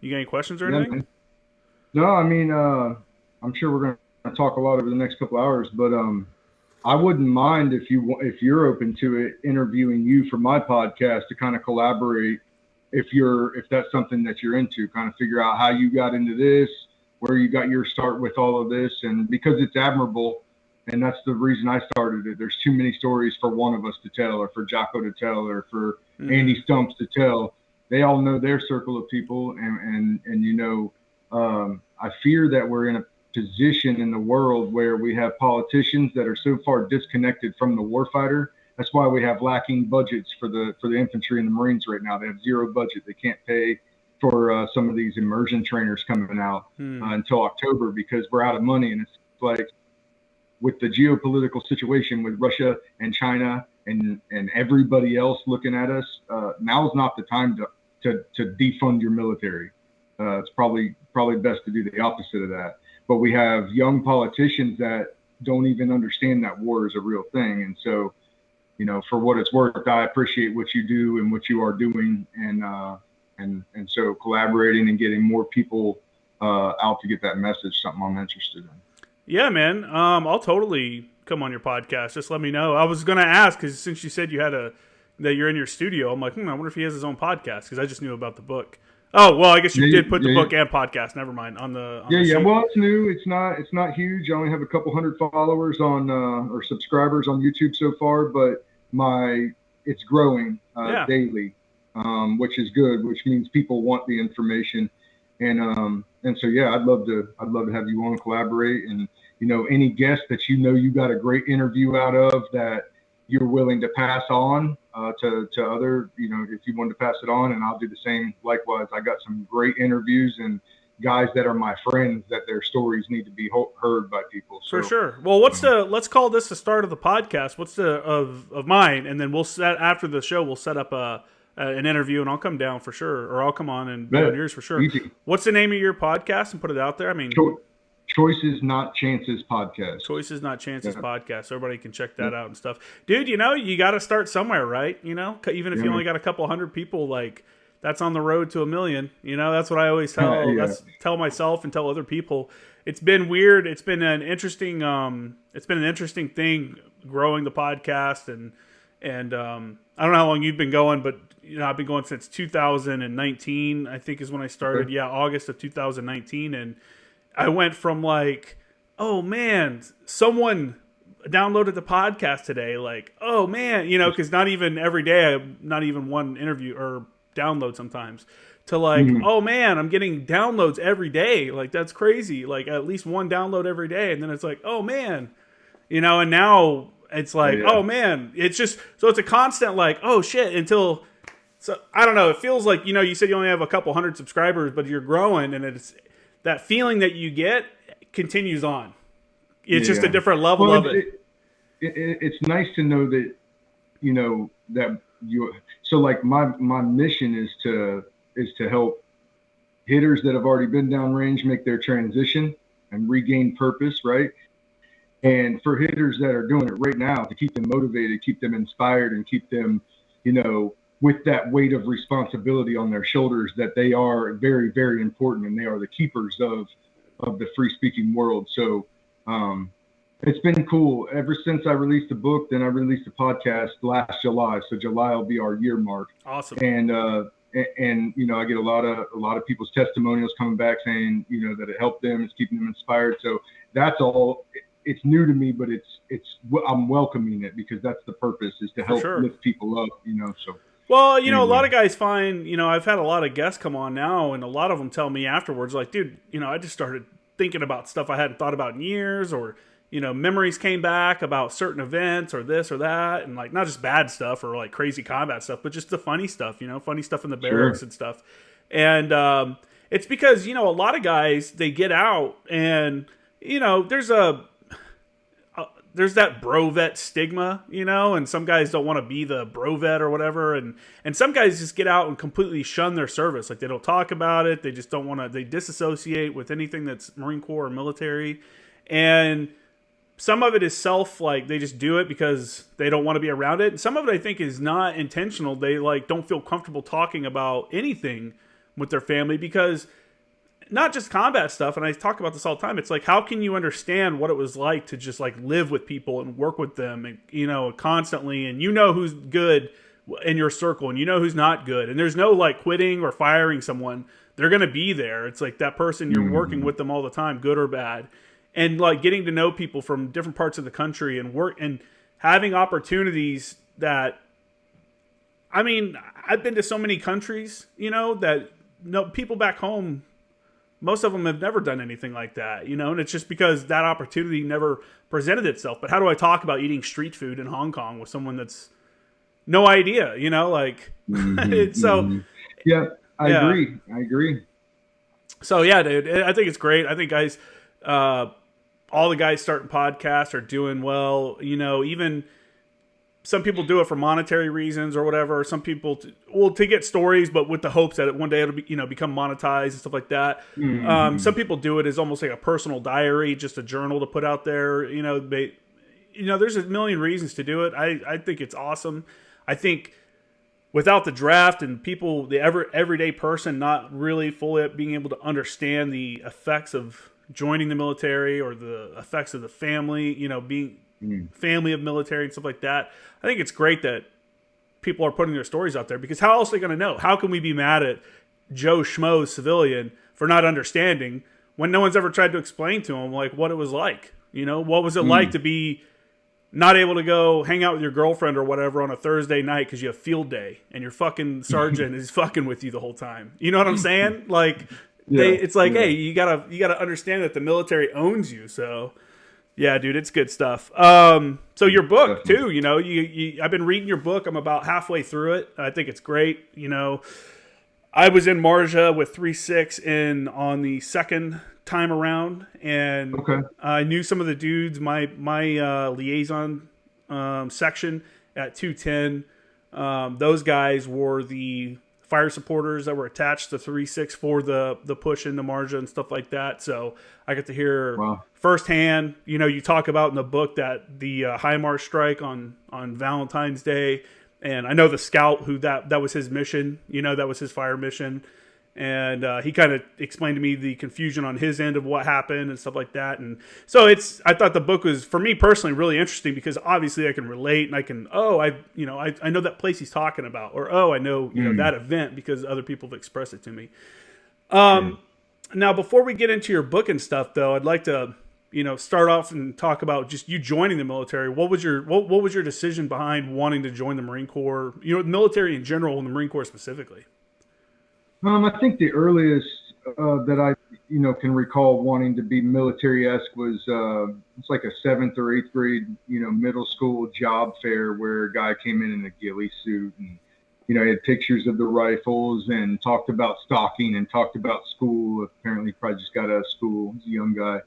You got any questions or Yeah, anything? man. No, I mean, I'm sure we're going to talk a lot over the next couple hours, but I wouldn't mind if you're open to it, interviewing you for my podcast to kind of collaborate. If that's something that you're into, kind of figure out how you got into this, where you got your start with all of this, and because it's admirable, and that's the reason I started it. There's too many stories for one of us to tell, or for Jocko to tell, or for Mm-hmm. Andy Stumps to tell. They all know their circle of people, and I fear that we're in a position in the world where we have politicians that are so far disconnected from the warfighter. That's why we have lacking budgets for the infantry and the Marines right now. They have zero budget. They can't pay for some of these immersion trainers coming out Hmm. until October because we're out of money. And it's like with the geopolitical situation with Russia and China and everybody else looking at us, now is not the time to defund your military. It's probably best to do the opposite of that. But we have young politicians that don't even understand that war is a real thing, and so for what it's worth, I appreciate what you do and what you are doing, and so collaborating and getting more people out to get that message, something I'm interested in. Yeah, man. I'll totally come on your podcast. Just let me know. I was gonna ask because since you said you had a that you're in your studio, I'm like, I wonder if he has his own podcast because I just knew about the book. Oh well, I guess you Yeah, did put the yeah, book and podcast. Never mind on yeah, the yeah. sheet. Well, it's new. It's not huge. I only have a couple hundred followers on or subscribers on YouTube so far, but my it's growing Yeah, daily, which is good. Which means people want the information, and so yeah, I'd love to have you on and collaborate, and any guest that you got a great interview out of that you're willing to pass on to other, if you want to pass it on, and I'll do the same likewise. I got some great interviews and guys that are my friends that their stories need to be heard by people. for So, sure. Well, what's um, the let's call this the start of the podcast. What's the of mine, and then we'll set after the show. We'll set up an interview, and I'll come down for sure, or I'll come on and be on bet yours for sure. easy. What's the name of your podcast and put it out there? I mean, Cho- Choices, not chances podcast. Choices Not Chances Yeah, podcast. So everybody can check yeah, that out and stuff. Dude, you got to start somewhere, right? Even if yeah, you only man. got a couple hundred people, like that's on the road to a million. That's what I always Yeah, tell myself and tell other people. It's been weird. It's been an interesting thing growing the podcast and I don't know how long you've been going, but I've been going since 2019. I think is when I started. okay. Yeah, August of 2019, and I went from like, oh man, someone downloaded the podcast today. Like, oh man, because not even every day, not even one interview or download sometimes. To like, Mhm. oh man, I'm getting downloads every day. Like that's crazy. Like at least one download every day, and then it's like, oh man, and now it's Yeah, like, yeah. oh man, it's just so it's a constant like, oh shit, until so I don't know. It feels like you said you only have a couple hundred subscribers, but you're growing, and it's that feeling that you get continues on. It's Yeah, just a yeah. different level Well, of it. it's nice to know that that you. So like my mission is to help hitters that have already been downrange make their transition and regain purpose, right? And for hitters that are doing it right now, to keep them motivated, keep them inspired, and keep them, with that weight of responsibility on their shoulders that they are very, very important and they are the keepers of the free speaking world. So um, it's been cool ever since I released the book. Then I released a podcast last July, so July will be our year mark, Awesome. and I get a lot of people's testimonials coming back saying that it helped them, it's keeping them inspired. So that's all. It's new to me, but I'm welcoming it because that's the purpose, is to For help sure. lift people up. So Well, a lot anyway, of guys find, I've had a lot of guests come on now, and a lot of them tell me afterwards, like, dude, I just started thinking about stuff I hadn't thought about in years, or, memories came back about certain events or this or that, and like not just bad stuff or like crazy combat stuff, but just the funny stuff, funny stuff in the barracks sure, and stuff. And it's because, a lot of guys, they get out and, there's there's that bro vet stigma, and some guys don't want to be the bro vet or whatever, and some guys just get out and completely shun their service, like they don't talk about it, they just don't want to, they disassociate with anything that's Marine Corps or military, and some of it is like they just do it because they don't want to be around it, and some of it I think is not intentional. They like don't feel comfortable talking about anything with their family, because not just combat stuff, and I talk about this all the time, it's like, how can you understand what it was like to just like live with people and work with them, and constantly, and who's good in your circle and who's not good, and there's no like quitting or firing someone. They're going to be there. It's like that person, you're working with them all the time, good or bad, and like getting to know people from different parts of the country and work and having opportunities that, I mean, I've been to so many countries, that people back home, most of them have never done anything like that, and it's just because that opportunity never presented itself. But how do I talk about eating street food in Hong Kong with someone that's no idea, like, so. Yeah, I agree. So yeah, dude, I think it's great. I think guys, all the guys starting podcasts are doing well, even some people do it for monetary reasons or whatever. Some people, to get stories, but with the hopes that one day it'll be, become monetized and stuff like that. Some people do it as almost like a personal diary, just a journal to put out there. There's a million reasons to do it. I think it's awesome. I think without the draft and people, the everyday person not really fully being able to understand the effects of joining the military or the effects of the family, being family of military and stuff like that. I think it's great that people are putting their stories out there, because how else are they going to know? How can we be mad at Joe Schmo civilian for not understanding when no one's ever tried to explain to him like what it was like? What was it like to be not able to go hang out with your girlfriend or whatever on a Thursday night because you have field day and your fucking sergeant is fucking with you the whole time? You know what I'm saying? Like, it's like, hey, you gotta understand that the military owns you. So, yeah, dude, it's good stuff. So your book too, I've been reading your book. I'm about halfway through it. I think it's great. I was in Marjah with 3-6 on the second time around, and I knew some of the dudes. My liaison section at 210. Those guys were the fire supporters that were attached to 3-6 for the push into Marjah and stuff like that. So I get to hear firsthand. You talk about in the book that the HIMARS strike on Valentine's Day, and I know the scout who that was his mission. That was his fire mission. And he kind of explained to me the confusion on his end of what happened and stuff like that. And so I thought the book was, for me personally, really interesting, because obviously I can relate, and I can, I know that place he's talking about, or, I know, that event because other people have expressed it to me. Now, before we get into your book and stuff, though, I'd like to, start off and talk about just you joining the military. What was your decision behind wanting to join the Marine Corps, the military in general and the Marine Corps specifically? I think the earliest that I, can recall wanting to be military-esque was it's like a 7th or 8th grade, middle school job fair where a guy came in a ghillie suit, and he had pictures of the rifles and talked about stalking and talked about school. Apparently, he probably just got out of school. He's a young guy,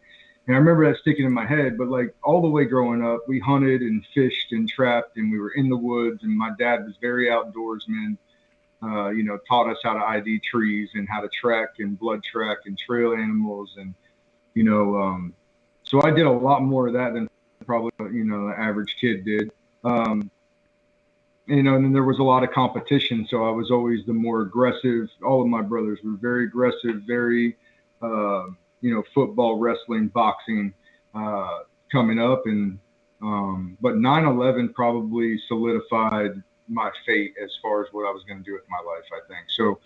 and I remember that sticking in my head. But like all the way growing up, we hunted and fished and trapped, and we were in the woods. And my dad was very outdoorsman. Taught us how to ID trees and how to track and blood track and trail animals. And, so I did a lot more of that than probably, the average kid did. And then there was a lot of competition. So I was always the more aggressive. All of my brothers were very aggressive, very, football, wrestling, boxing, coming up. And, but 9/11 probably solidified my fate as far as what I was going to do with my life, I think. So,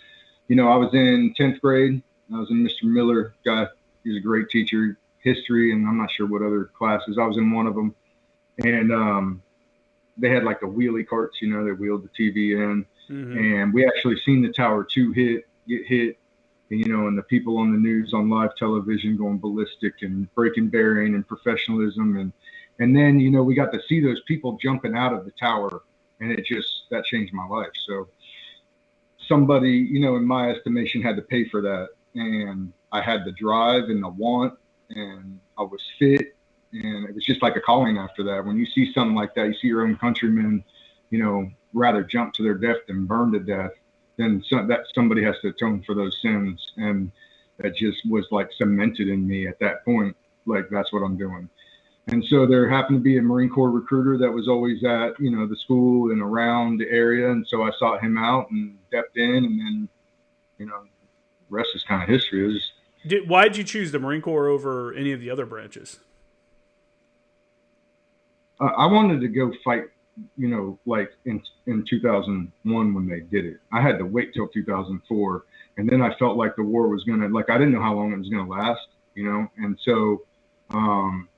I was in 10th grade. I was in Mr. Miller guy. He's a great teacher, history, and I'm not sure what other classes. I was in one of them. And they had like the wheelie carts, they wheeled the TV in. And we actually seen the Tower 2 get hit, and the people on the news on live television going ballistic and breaking bearing and professionalism. And then, we got to see those people jumping out of the tower. And that changed my life. So somebody, in my estimation, had to pay for that. And I had the drive and the want, and I was fit. And it was just like a calling after that. When you see something like that, you see your own countrymen, rather jump to their death than burn to death, then that somebody has to atone for those sins. And that just was like cemented in me at that point. Like, that's what I'm doing. And so there happened to be a Marine Corps recruiter that was always at, the school and around the area. And so I sought him out and stepped in, and then, rest is kind of history. It was Why did you choose the Marine Corps over any of the other branches? I wanted to go fight, like in 2001 when they did it. I had to wait till 2004, and then I felt like the war was gonna, like, I didn't know how long it was gonna last, and so um,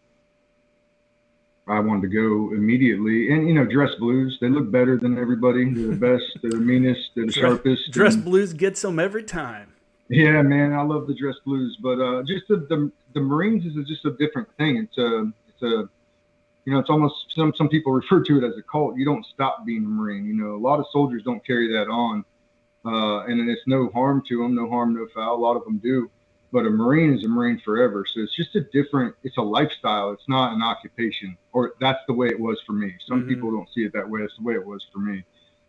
I wanted to go immediately. And dress blues, they look better than everybody. They're the best. They're the meanest. They're the sharpest. Dress blues gets them every time. Yeah, man, I love the dress blues, but just the Marines is just a different thing. It's a it's almost some people refer to it as a cult. You don't stop being a Marine. A lot of soldiers don't carry that on, and it's no harm to them, no harm, no foul. A lot of them do, but a Marine is a Marine forever. So it's just it's a lifestyle. It's not an occupation, or that's the way it was for me. Some people don't see it that way. It's the way it was for me.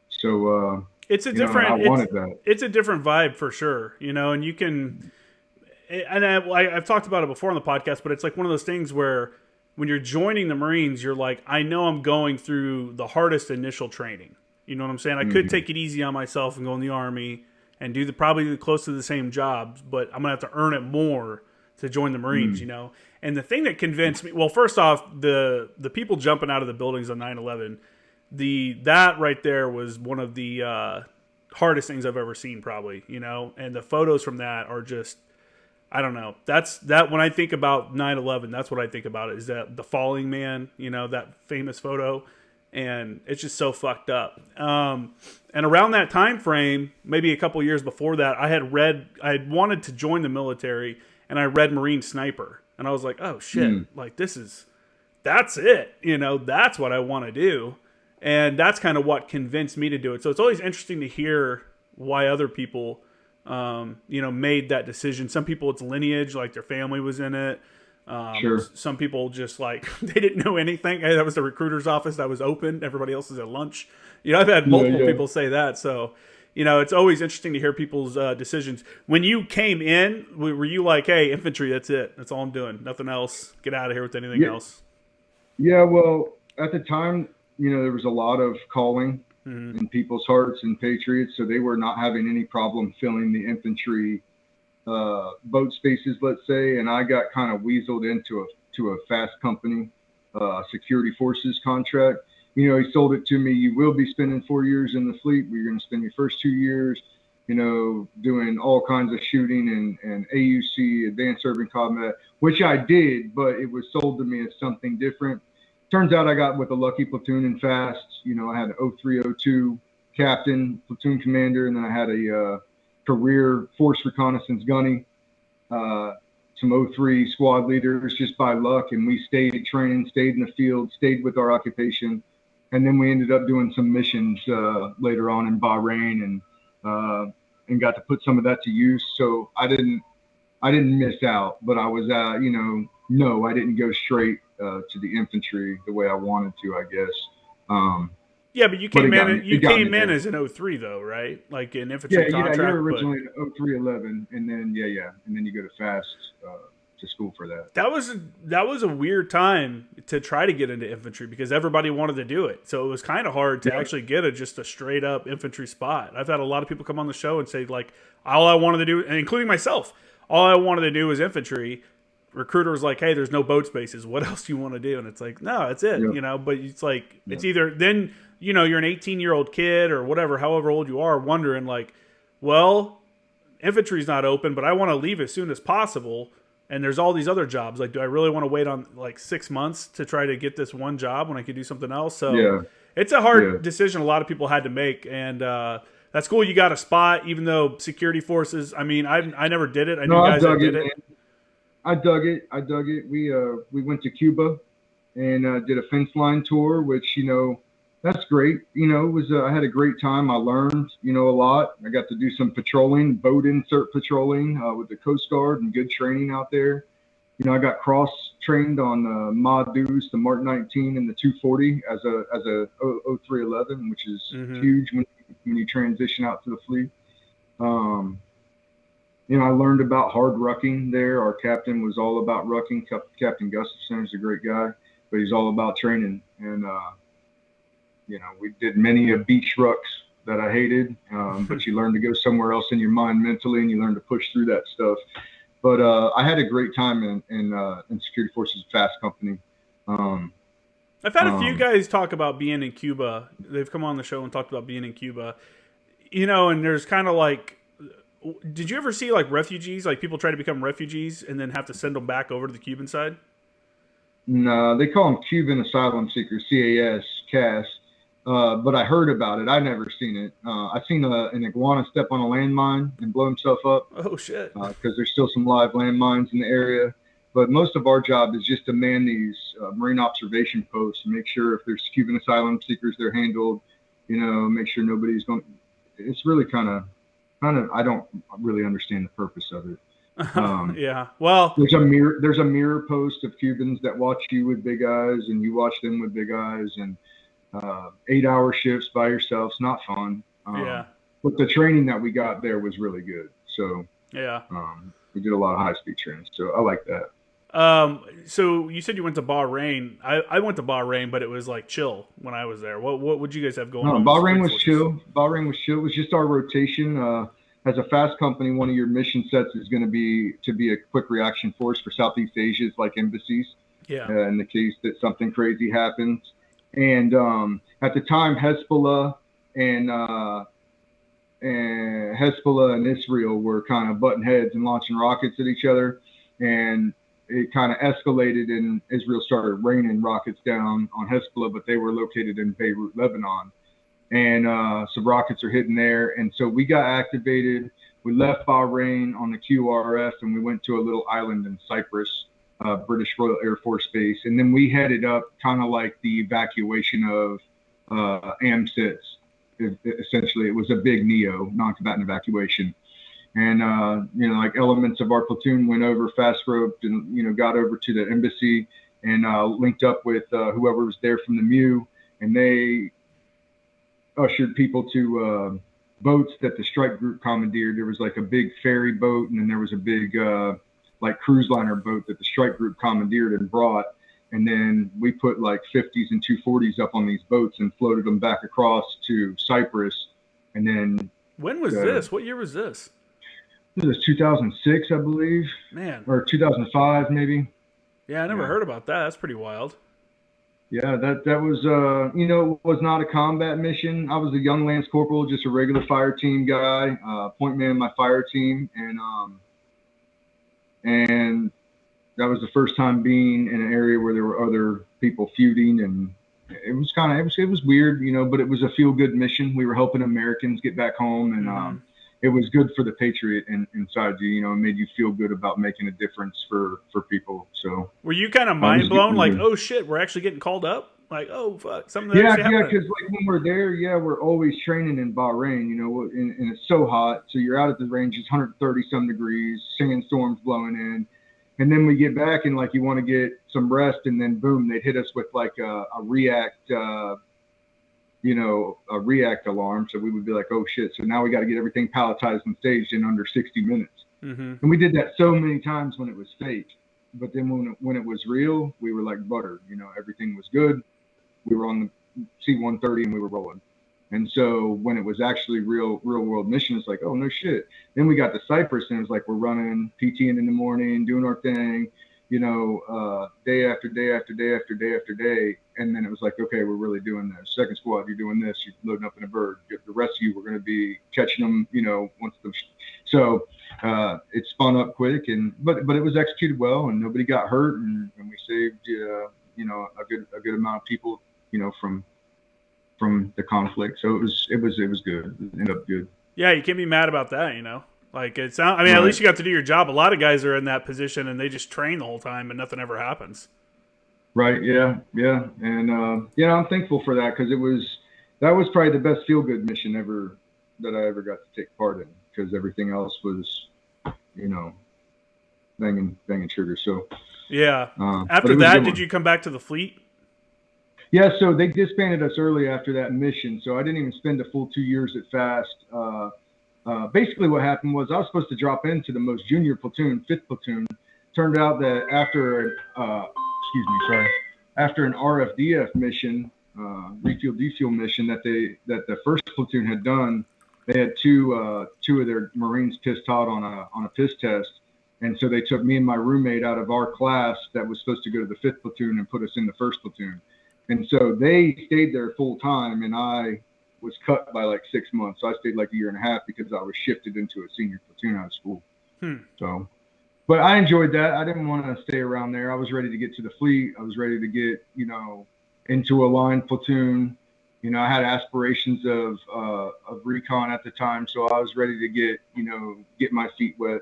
So it's a different. I wanted that. It's a different vibe for sure. And you can. And I've talked about it before on the podcast, but it's like one of those things where when you're joining the Marines, you're like, I know I'm going through the hardest initial training. You know what I'm saying? I could take it easy on myself and go in the Army and do probably close to the same jobs, but I'm going to have to earn it more to join the Marines, And the thing that convinced me, well, first off, the people jumping out of the buildings on 9/11, that right there was one of the hardest things I've ever seen, probably, and the photos from that are just, I don't know. That when I think about 9/11, that's what I think about is that the falling man, that famous photo, and it's just so fucked up. And around that time frame, maybe a couple years before that, I had wanted to join the military, and I read Marine Sniper, and I was like, oh shit, like that's it, that's what I want to do, and that's kind of what convinced me to do it. So it's always interesting to hear why other people made that decision. Some people it's lineage, like their family was in it. Sure. Some people just like they didn't know anything. Hey, that was the recruiter's office that was open. Everybody else is at lunch. I've had multiple people say that. So, it's always interesting to hear people's decisions. When you came in, were you like, hey, infantry, that's it. That's all I'm doing. Nothing else. Get out of here with anything else. Yeah, well, at the time, there was a lot of calling in people's hearts and patriots, so they were not having any problem filling the infantry boat spaces, let's say, and I got kind of weaseled into a fast company security forces contract. He sold it to me. You will be spending 4 years in the fleet, but you're going to spend your first 2 years, doing all kinds of shooting and AUC, advanced urban combat, which I did, but it was sold to me as something different. Turns out I got with a lucky platoon in fast. I had an 0302 captain, platoon commander, and then I had a career force reconnaissance gunny, some 03 squad leaders just by luck. And we stayed at training, stayed in the field, stayed with our occupation. And then we ended up doing some missions later on in Bahrain and got to put some of that to use. So I didn't miss out, but I was, no, I didn't go straight to the infantry the way I wanted to, I guess. Yeah, but you came in as an 03 though, right? Like an infantry contract. Yeah, you were originally an 0311, and then and then you go to fast to school for that. That was a weird time to try to get into infantry because everybody wanted to do it. So it was kind of hard to actually get just a straight up infantry spot. I've had a lot of people come on the show and say like, all I wanted to do, and including myself, all I wanted to do was infantry. Recruiter was like, hey, there's no boat spaces. What else do you want to do? And it's like, no, that's it. But it's like, it's either then, you're an 18-year-old kid or whatever, however old you are, wondering like, well, infantry's not open, but I want to leave as soon as possible. And there's all these other jobs. Like, do I really want to wait on like 6 months to try to get this one job when I could do something else? So it's a hard decision a lot of people had to make. And that's cool. You got a spot, even though security forces, I mean, I never did it. I knew guys that did it. I dug it. We went to Cuba and did a fence line tour, which, that's great. It was, I had a great time. I learned, a lot. I got to do some patrolling, boat insert patrolling with the Coast Guard and good training out there. I got cross trained on Mod Deuce, the Mark 19 and the 240 as a 0311, which is huge when you transition out to the fleet. I learned about hard rucking there. Our captain was all about rucking. Captain Gustafson is a great guy, but he's all about training. And, we did many beach rucks that I hated, but you learn to go somewhere else in your mind mentally, and you learn to push through that stuff. But I had a great time in security forces fast company. I've had a few guys talk about being in Cuba. They've come on the show and talked about being in Cuba. And there's kind of like, did you ever see like refugees, like people try to become refugees and then have to send them back over to the Cuban side? No, they call them Cuban asylum seekers, CAS. But I heard about it. I never seen it. I seen an iguana step on a landmine and blow himself up. Oh shit! Because there's still some live landmines in the area. But most of our job is just to man these marine observation posts and make sure if there's Cuban asylum seekers, they're handled. Make sure nobody's going. It's really kind of. I don't really understand the purpose of it. Yeah. Well, there's a mirror post of Cubans that watch you with big eyes, and you watch them with big eyes, and 8-hour shifts by yourself. It's not fun. Yeah. But the training that we got there was really good. So yeah. We did a lot of high-speed training. So I like that. So you said you went to Bahrain. I went to Bahrain, but it was like chill when I was there. What would you guys have going on? Bahrain was chill. It was just our rotation. As a fast company, one of your mission sets is going to be a quick reaction force for Southeast Asia's like embassies. Yeah. In the case that something crazy happens. And at the time, Hezbollah and Israel were kind of butting heads and launching rockets at each other. And it kind of escalated, and Israel started raining rockets down on Hezbollah, but they were located in Beirut, Lebanon. And some rockets are hitting there. And so we got activated. We left Bahrain on the QRF, and we went to a little island in Cyprus, British Royal Air Force Base. And then we headed up kind of like the evacuation of AMSITs. Essentially, it was a big NEO, non-combatant evacuation. And, like elements of our platoon went over fast roped and, got over to the embassy and linked up with whoever was there from the MU. And they ushered people to boats that the strike group commandeered. There was like a big ferry boat, and then there was a big like cruise liner boat that the strike group commandeered and brought. And then we put like 50s and 240s up on these boats and floated them back across to Cyprus. And then when was this? What year was this? It was 2006, I believe. Man. Or 2005, maybe. Yeah, I never heard about that. That's pretty wild. Yeah, that was was not a combat mission. I was a young lance corporal, just a regular fire team guy, point man in my fire team, and that was the first time being in an area where there were other people feuding, and it was it was weird, but it was a feel good mission. We were helping Americans get back home, and it was good for the patriot inside you. It made you feel good about making a difference for people. So were you kind of mind blown, like, oh shit, we're actually getting called up? Like, oh fuck, something. Yeah, because like when we're there, we're always training in Bahrain, and it's so hot. So you're out at the range, it's 130 some degrees, sandstorms blowing in, and then we get back and like you want to get some rest, and then boom, they'd hit us with like a react. A react alarm. So we would be like, oh shit. So now we got to get everything palletized and staged in under 60 minutes. Mm-hmm. And we did that so many times when it was fake. But then when it was real, we were like butter. Everything was good. We were on the C-130 and we were rolling. And so when it was actually real world mission, it's like, oh no shit. Then we got to Cyprus and it was like, we're running PTing in the morning, doing our thing, day after day after day after day after day. And then it was like, okay, we're really doing this. Second squad, you're doing this. You're loading up in a bird. The rest of you, we're going to be catching them, So it spun up quick, but it was executed well, and nobody got hurt, and we saved, a good amount of people, from the conflict. So it was good. It ended up good. Yeah, you can't be mad about that, Like right. At least you got to do your job. A lot of guys are in that position and they just train the whole time and nothing ever happens. Right. Yeah. And, I'm thankful for that because that was probably the best feel good mission ever that I ever got to take part in, because everything else was, banging triggers. So, yeah. After that, did you come back to the fleet? Yeah. So they disbanded us early after that mission. So I didn't even spend a full 2 years at FAST. Basically what happened was I was supposed to drop into the most junior platoon, 5th platoon. Turned out that after an RFDF mission, refuel defuel mission that the first platoon had done. They had two of their Marines pissed out on a piss test, and so they took me and my roommate out of our class that was supposed to go to the 5th platoon and put us in the 1st platoon. And so they stayed there full time, and I was cut by like 6 months. So I stayed like a year and a half because I was shifted into a senior platoon out of school. So, but I enjoyed that. I didn't want to stay around there. I was ready to get to the fleet. I was ready to get, into a line platoon. I had aspirations of recon at the time, so I was ready to get my feet wet.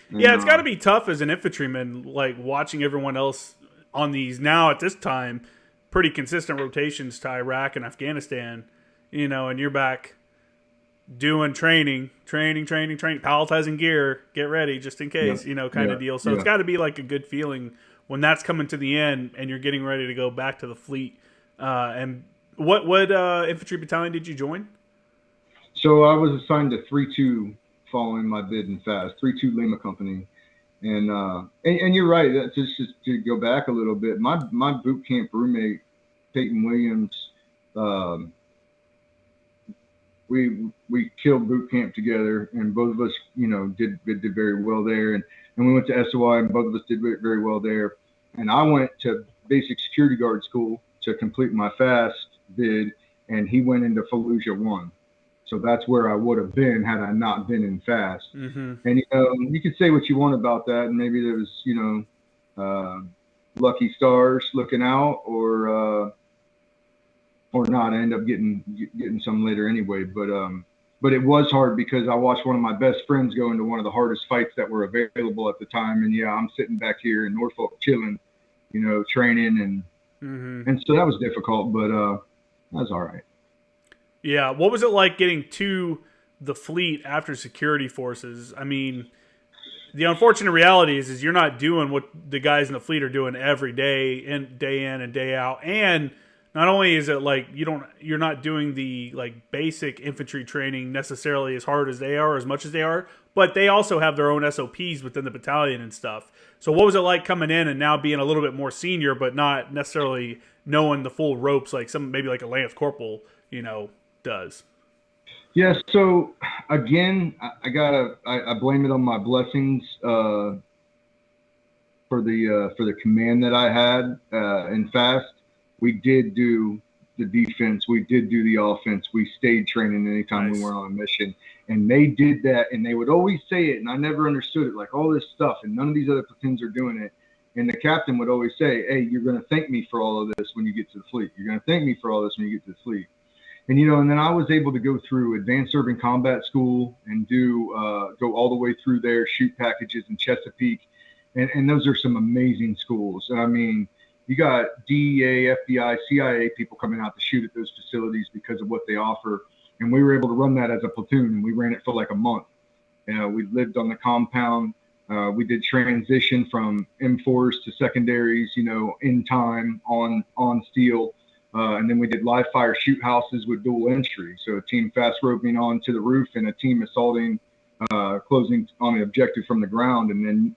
And, yeah, it's got to be tough as an infantryman, like watching everyone else on these now at this time pretty consistent rotations to Iraq and Afghanistan, and you're back doing training, palletizing gear, get ready just in case, kind of deal. So it's got to be like a good feeling when that's coming to the end and you're getting ready to go back to the fleet. And what infantry battalion did you join? So I was assigned to 3-2 following my bid in FAST, 3-2 Lima Company. And you're right. That's just to go back a little bit. My boot camp roommate, Peyton Williams, we killed boot camp together, and both of us, did very well there. And we went to SOI, and both of us did very well there. And I went to basic security guard school to complete my FAST bid, and he went into Fallujah 1. So that's where I would have been had I not been in FAST. Mm-hmm. And, you could say what you want about that. And maybe there was, lucky stars looking out or not. I end up getting some later anyway. But it was hard because I watched one of my best friends go into one of the hardest fights that were available at the time. And I'm sitting back here in Norfolk chilling, training. And so that was difficult, but that was all right. Yeah. What was it like getting to the fleet after security forces? I mean, the unfortunate reality is you're not doing what the guys in the fleet are doing every day and day in and day out. And not only is it like you're not doing the like basic infantry training necessarily as hard as they are, or as much as they are, but they also have their own SOPs within the battalion and stuff. So what was it like coming in and now being a little bit more senior, but not necessarily knowing the full ropes like maybe like a Lance Corporal, does? Yeah. So again, I blame it on my blessings for the command that I had in FAST. We did do the defense. We did do the offense. We stayed training anytime we weren't on a mission. And they did that, and they would always say it, and I never understood it, like all this stuff, and none of these other platoons are doing it. And the captain would always say, hey, you're going to thank me for all of this when you get to the fleet. You're going to thank me for all this when you get to the fleet. And, and then I was able to go through advanced urban combat school and go all the way through there, shoot packages in Chesapeake. And those are some amazing schools. I mean, you got DEA, FBI, CIA people coming out to shoot at those facilities because of what they offer. And we were able to run that as a platoon, and we ran it for like a month. We lived on the compound. We did transition from M4s to secondaries, in time on steel. And then we did live fire shoot houses with dual entry. So a team fast roping onto the roof and a team assaulting, closing on the objective from the ground. And then,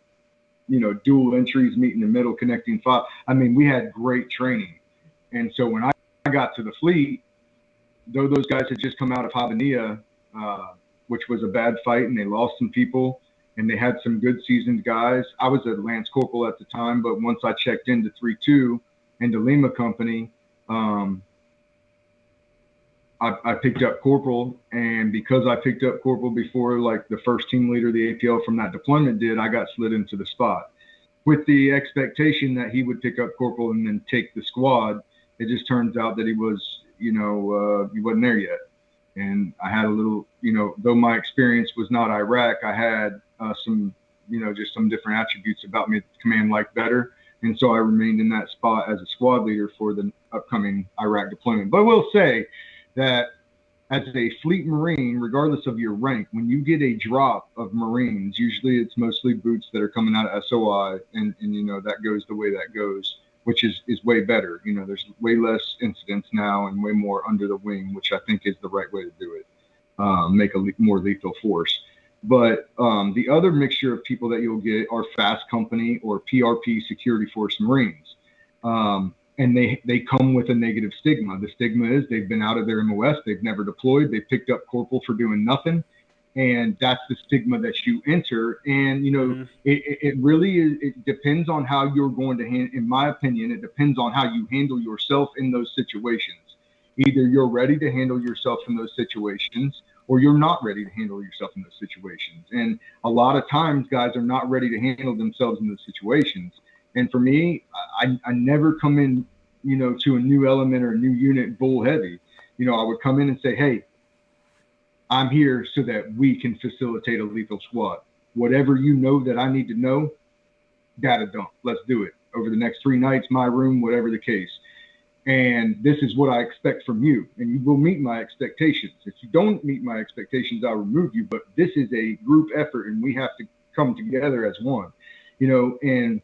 dual entries, meet in the middle, connecting fire. I mean, we had great training. And so when I got to the fleet, though those guys had just come out of Havanilla, which was a bad fight, and they lost some people, and they had some good seasoned guys. I was a Lance Corporal at the time, but once I checked into 3-2 into Lima Company, I picked up Corporal, and because I picked up Corporal before like the first team leader of the APL from that deployment did, I got slid into the spot with the expectation that he would pick up Corporal and then take the squad. It just turns out that he was, he wasn't there yet. And I had a little, though my experience was not Iraq, I had some, just some different attributes about me that the command liked better. And so I remained in that spot as a squad leader for the upcoming Iraq deployment. But I will say that as a fleet Marine, regardless of your rank, when you get a drop of Marines, usually it's mostly boots that are coming out of SOI, and that goes the way that goes, which is way better. There's way less incidents now and way more under the wing, which I think is the right way to do it, make a more lethal force. But the other mixture of people that you'll get are fast company or PRP security force Marines. and they come with a negative stigma. The stigma is they've been out of their MOS, they've never deployed, they picked up corporal for doing nothing, and that's the stigma that you enter. And it really is. It depends on how you're going to handle. In my opinion, it depends on how you handle yourself in those situations. Either you're ready to handle yourself in those situations, or you're not ready to handle yourself in those situations. And a lot of times, guys are not ready to handle themselves in those situations. And for me, I never come in, to a new element or a new unit bull heavy. I would come in and say, hey, I'm here so that we can facilitate a lethal squad. Whatever that I need to know, data dump. Let's do it. Over the next 3 nights, my room, whatever the case. And this is what I expect from you. And you will meet my expectations. If you don't meet my expectations, I'll remove you. But this is a group effort, and we have to come together as one. And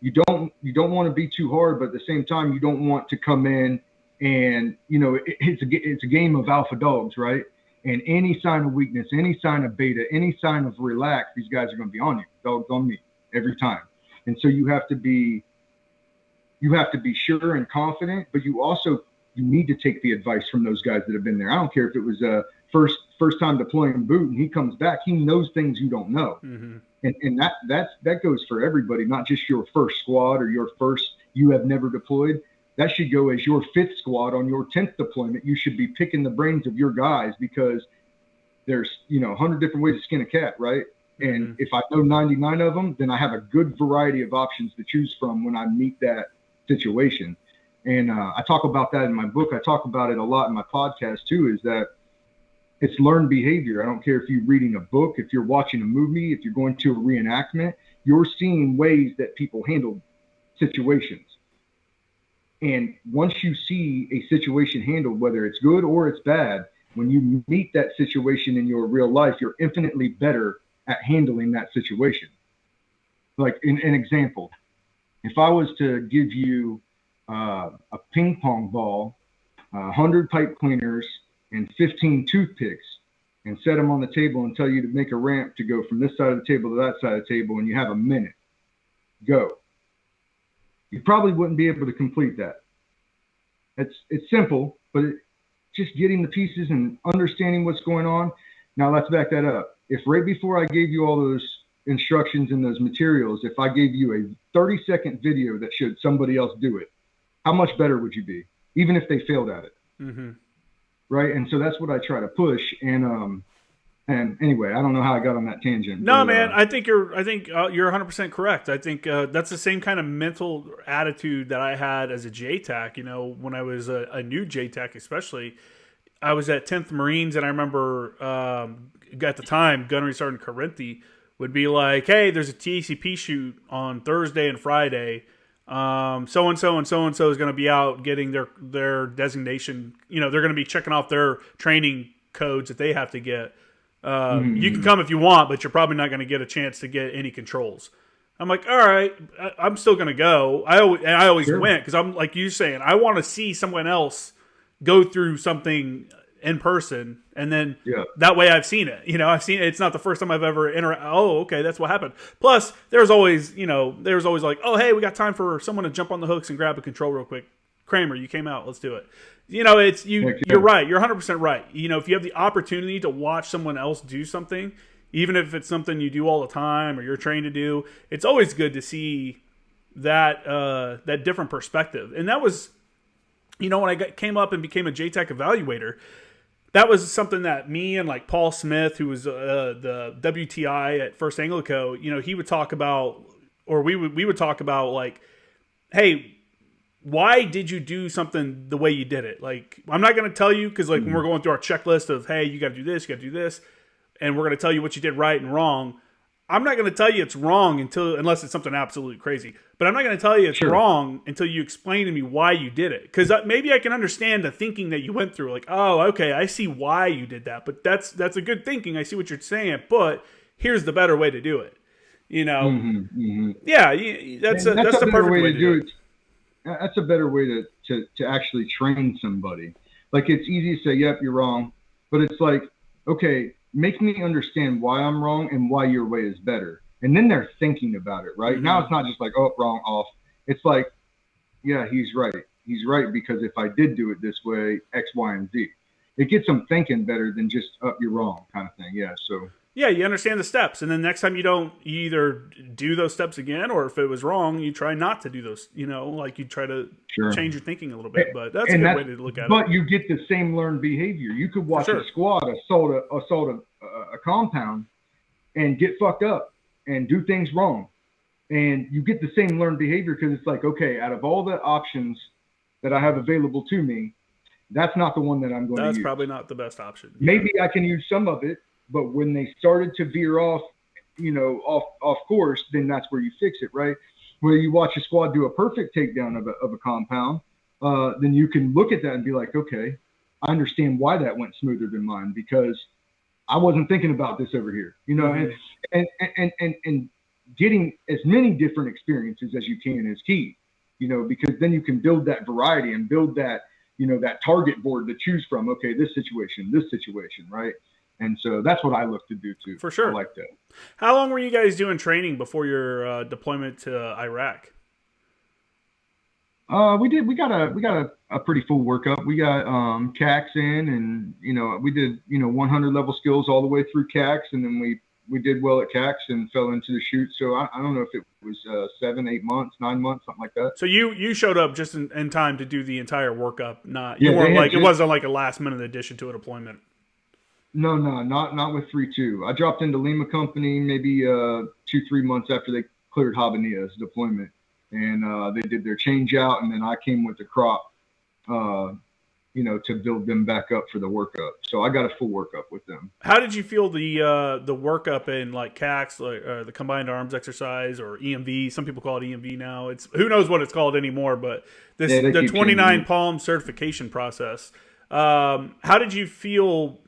you don't want to be too hard, but at the same time, you don't want to come in and, it's a game of alpha dogs, right? And any sign of weakness, any sign of beta, any sign of relax, these guys are going to be on you. Dogs on me every time. And so you have to be sure and confident, but you need to take the advice from those guys that have been there. I don't care if it was a first time deploying boot and he comes back, he knows things you don't know. Mm-hmm. And that goes for everybody, not just your first squad or you have never deployed. That should go as your 5th squad on your 10th deployment. You should be picking the brains of your guys, because there's 100 different ways to skin a cat, right? And mm-hmm. if I know 99 of them, then I have a good variety of options to choose from when I meet that situation. And I talk about that in my book. I talk about it a lot in my podcast too, is that it's learned behavior. I don't care if you're reading a book, if you're watching a movie, if you're going to a reenactment, you're seeing ways that people handle situations. And once you see a situation handled, whether it's good or it's bad, when you meet that situation in your real life, you're infinitely better at handling that situation. Like an example, if I was to give you a ping pong ball, 100 pipe cleaners, and 15 toothpicks, and set them on the table and tell you to make a ramp to go from this side of the table to that side of the table, and you have a minute, go. You probably wouldn't be able to complete that. It's simple, but just getting the pieces and understanding what's going on. Now let's back that up. If right before I gave you all those instructions and those materials, if I gave you a 30-second video that showed somebody else do it, how much better would you be, even if they failed at it? Mm-hmm. Right. And so that's what I try to push. And anyway, I don't know how I got on that tangent. No, but, man, I think you're 100% correct. I think that's the same kind of mental attitude that I had as a JTAC. When I was a new JTAC, especially, I was at 10th Marines, and I remember at the time, Gunnery Sergeant Corinthi would be like, "Hey, there's a TACP shoot on Thursday and Friday. So and so is going to be out getting their designation. They're going to be checking off their training codes that they have to get. You can come if you want, but you're probably not going to get a chance to get any controls." I'm like, all right, I'm still going to go. I always sure. went, because I'm like you saying, I want to see someone else go through something in person, and then that way I've seen it. I've seen it. It's not the first time I've ever oh, okay, that's what happened. Plus, there's always like, oh, hey, we got time for someone to jump on the hooks and grab a control real quick. Kramer, you came out. Let's do it. You're right. You're 100% right. If you have the opportunity to watch someone else do something, even if it's something you do all the time or you're trained to do, it's always good to see that different perspective. And that was, when I came up and became a JTAC evaluator, that was something that me and like Paul Smith, who was the WTI at First Anglico, he would talk about, or we would talk about, like, hey, why did you do something the way you did it? Like, I'm not going to tell you, because like when we're going through our checklist of, hey, you got to do this, you got to do this, and we're going to tell you what you did right and wrong. I'm not going to tell you it's wrong unless it's something absolutely crazy. But I'm not going to tell you it's wrong until you explain to me why you did it. Because maybe I can understand the thinking that you went through. Like, oh, okay, I see why you did that. But that's a good thinking. I see what you're saying. But here's the better way to do it. Yeah, that's the perfect way to do it. That's a better way to actually train somebody. Like, it's easy to say, yep, you're wrong. But it's like, okay, make me understand why I'm wrong and why your way is better. And then they're thinking about it, right? Mm-hmm. Now it's not just like, oh, wrong, off. It's like, yeah, he's right. he's right, because if I did do it this way, X, Y, and Z. It gets them thinking better than just, oh, you're wrong kind of thing. Yeah, so. Yeah, you understand the steps, and then next time you either do those steps again, or if it was wrong, you try not to do those. Like you try to Sure. change your thinking a little bit. But that's a good way to look at it. But you get the same learned behavior. You could watch a squad assault a compound and get fucked up and do things wrong, and you get the same learned behavior, because it's like, okay, out of all the options that I have available to me, that's not the one that I'm going to use. That's probably not the best option. Maybe I can use some of it. But when they started to veer off, off course, then that's where you fix it, right? Where you watch a squad do a perfect takedown of a compound, then you can look at that and be like, okay, I understand why that went smoother than mine, because I wasn't thinking about this over here, and getting as many different experiences as you can is key, because then you can build that variety and build that, that target board to choose from. Okay, this situation, right? And so that's what I look to do too. For sure. I like that. How long were you guys doing training before your deployment to Iraq? We got a pretty full workup. We got CACs in, and we did 100 level skills all the way through CACs, and then we did well at CACs and fell into the shoot. So I don't know if it was 7, 8 months, 9 months, something like that. So you showed up just in time to do the entire workup. It wasn't like a last minute addition to a deployment. No, not with 3-2. I dropped into Lima Company maybe 2-3 months after they cleared Habania's deployment, and they did their change out, and then I came with the crop, to build them back up for the workup. So I got a full workup with them. How did you feel the workup in like CACs, like the Combined Arms Exercise, or EMV? Some people call it EMV now. It's who knows what it's called anymore, but the 29 Palm certification process. How did you feel,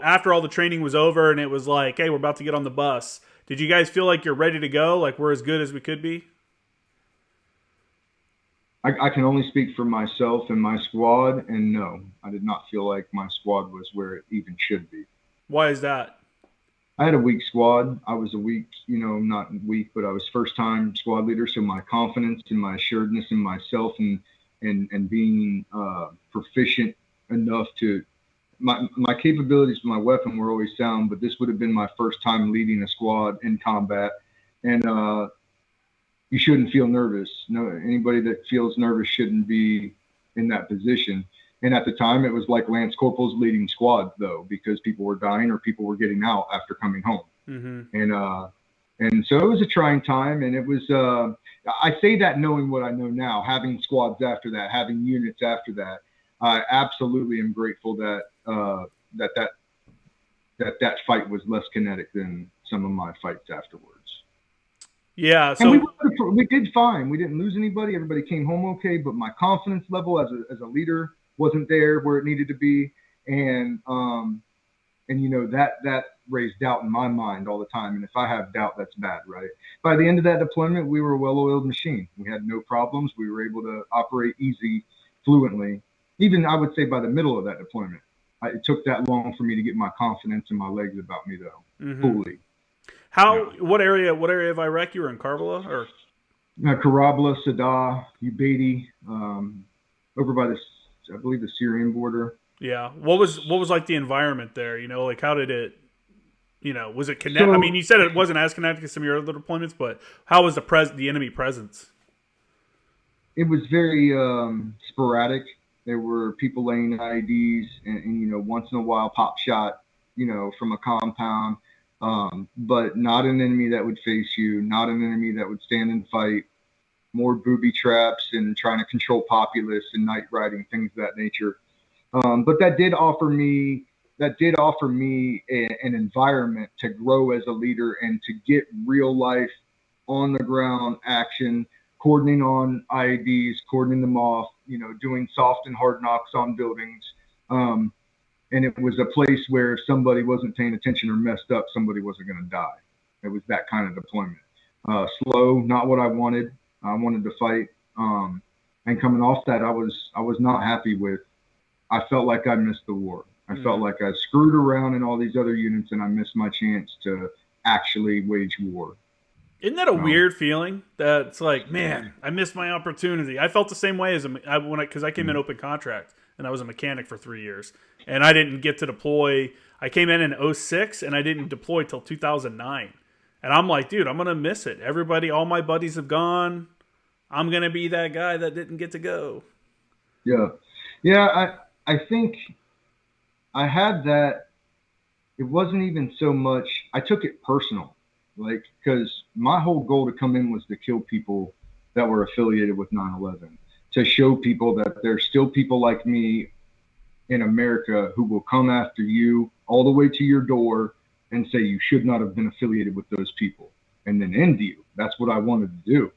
after all the training was over and it was like, hey, we're about to get on the bus? Did you guys feel like you're ready to go? Like we're as good as we could be? I can only speak for myself and my squad, and no, I did not feel like my squad was where it even should be. Why is that? I had a weak squad. I was a weak, not weak, but I was first time squad leader. So my confidence and my assuredness in myself and being proficient enough to my capabilities with my weapon were always sound, but this would have been my first time leading a squad in combat, and you shouldn't feel nervous. No, anybody that feels nervous shouldn't be in that position. And at the time, it was like Lance Corporals leading squads, though, because people were dying or people were getting out after coming home. Mm-hmm. And so it was a trying time, and it was. I say that knowing what I know now, having squads after that, having units after that. I absolutely am grateful that that fight was less kinetic than some of my fights afterwards. Yeah, so and we did fine. We didn't lose anybody. Everybody came home okay, but my confidence level as a leader wasn't there where it needed to be, and that raised doubt in my mind all the time. And if I have doubt, that's bad, right? By the end of that deployment, we were a well-oiled machine. We had no problems. We were able to operate easy, fluently. Even I would say by the middle of that deployment, it took that long for me to get my confidence and my legs about me, though, fully. What area of Iraq you were in? Karbala or? Karabla, Sadr, Ubaidi, over by I believe the Syrian border. Yeah. What was like the environment there? Like how did it? Was it connect? I mean, you said it wasn't as connected as some of your other deployments, but how was the enemy presence? It was very sporadic. There were people laying IEDs and once in a while pop shot, from a compound, but not an enemy that would face you, not an enemy that would stand and fight, more booby traps and trying to control populace and night riding, things of that nature. But that did offer me an environment to grow as a leader and to get real life on the ground action, cordoning on IEDs, cordoning them off, doing soft and hard knocks on buildings. And it was a place where if somebody wasn't paying attention or messed up, somebody wasn't going to die. It was that kind of deployment. Slow, not what I wanted. I wanted to fight. And coming off that, I was not happy with. I felt like I missed the war. I felt like I screwed around in all these other units and I missed my chance to actually wage war. Isn't that a weird feeling? That it's like, man, I missed my opportunity. I felt the same way as because I came in open contract and I was a mechanic for 3 years, and I didn't get to deploy. I came in '06 and I didn't deploy till 2009, and I'm like, dude, I'm gonna miss it. All my buddies have gone. I'm gonna be that guy that didn't get to go. Yeah. I think I had that. It wasn't even so much. I took it personal. Like, because my whole goal to come in was to kill people that were affiliated with 9/11, to show people that there's still people like me in America who will come after you all the way to your door and say you should not have been affiliated with those people, and then end you. That's what I wanted to do.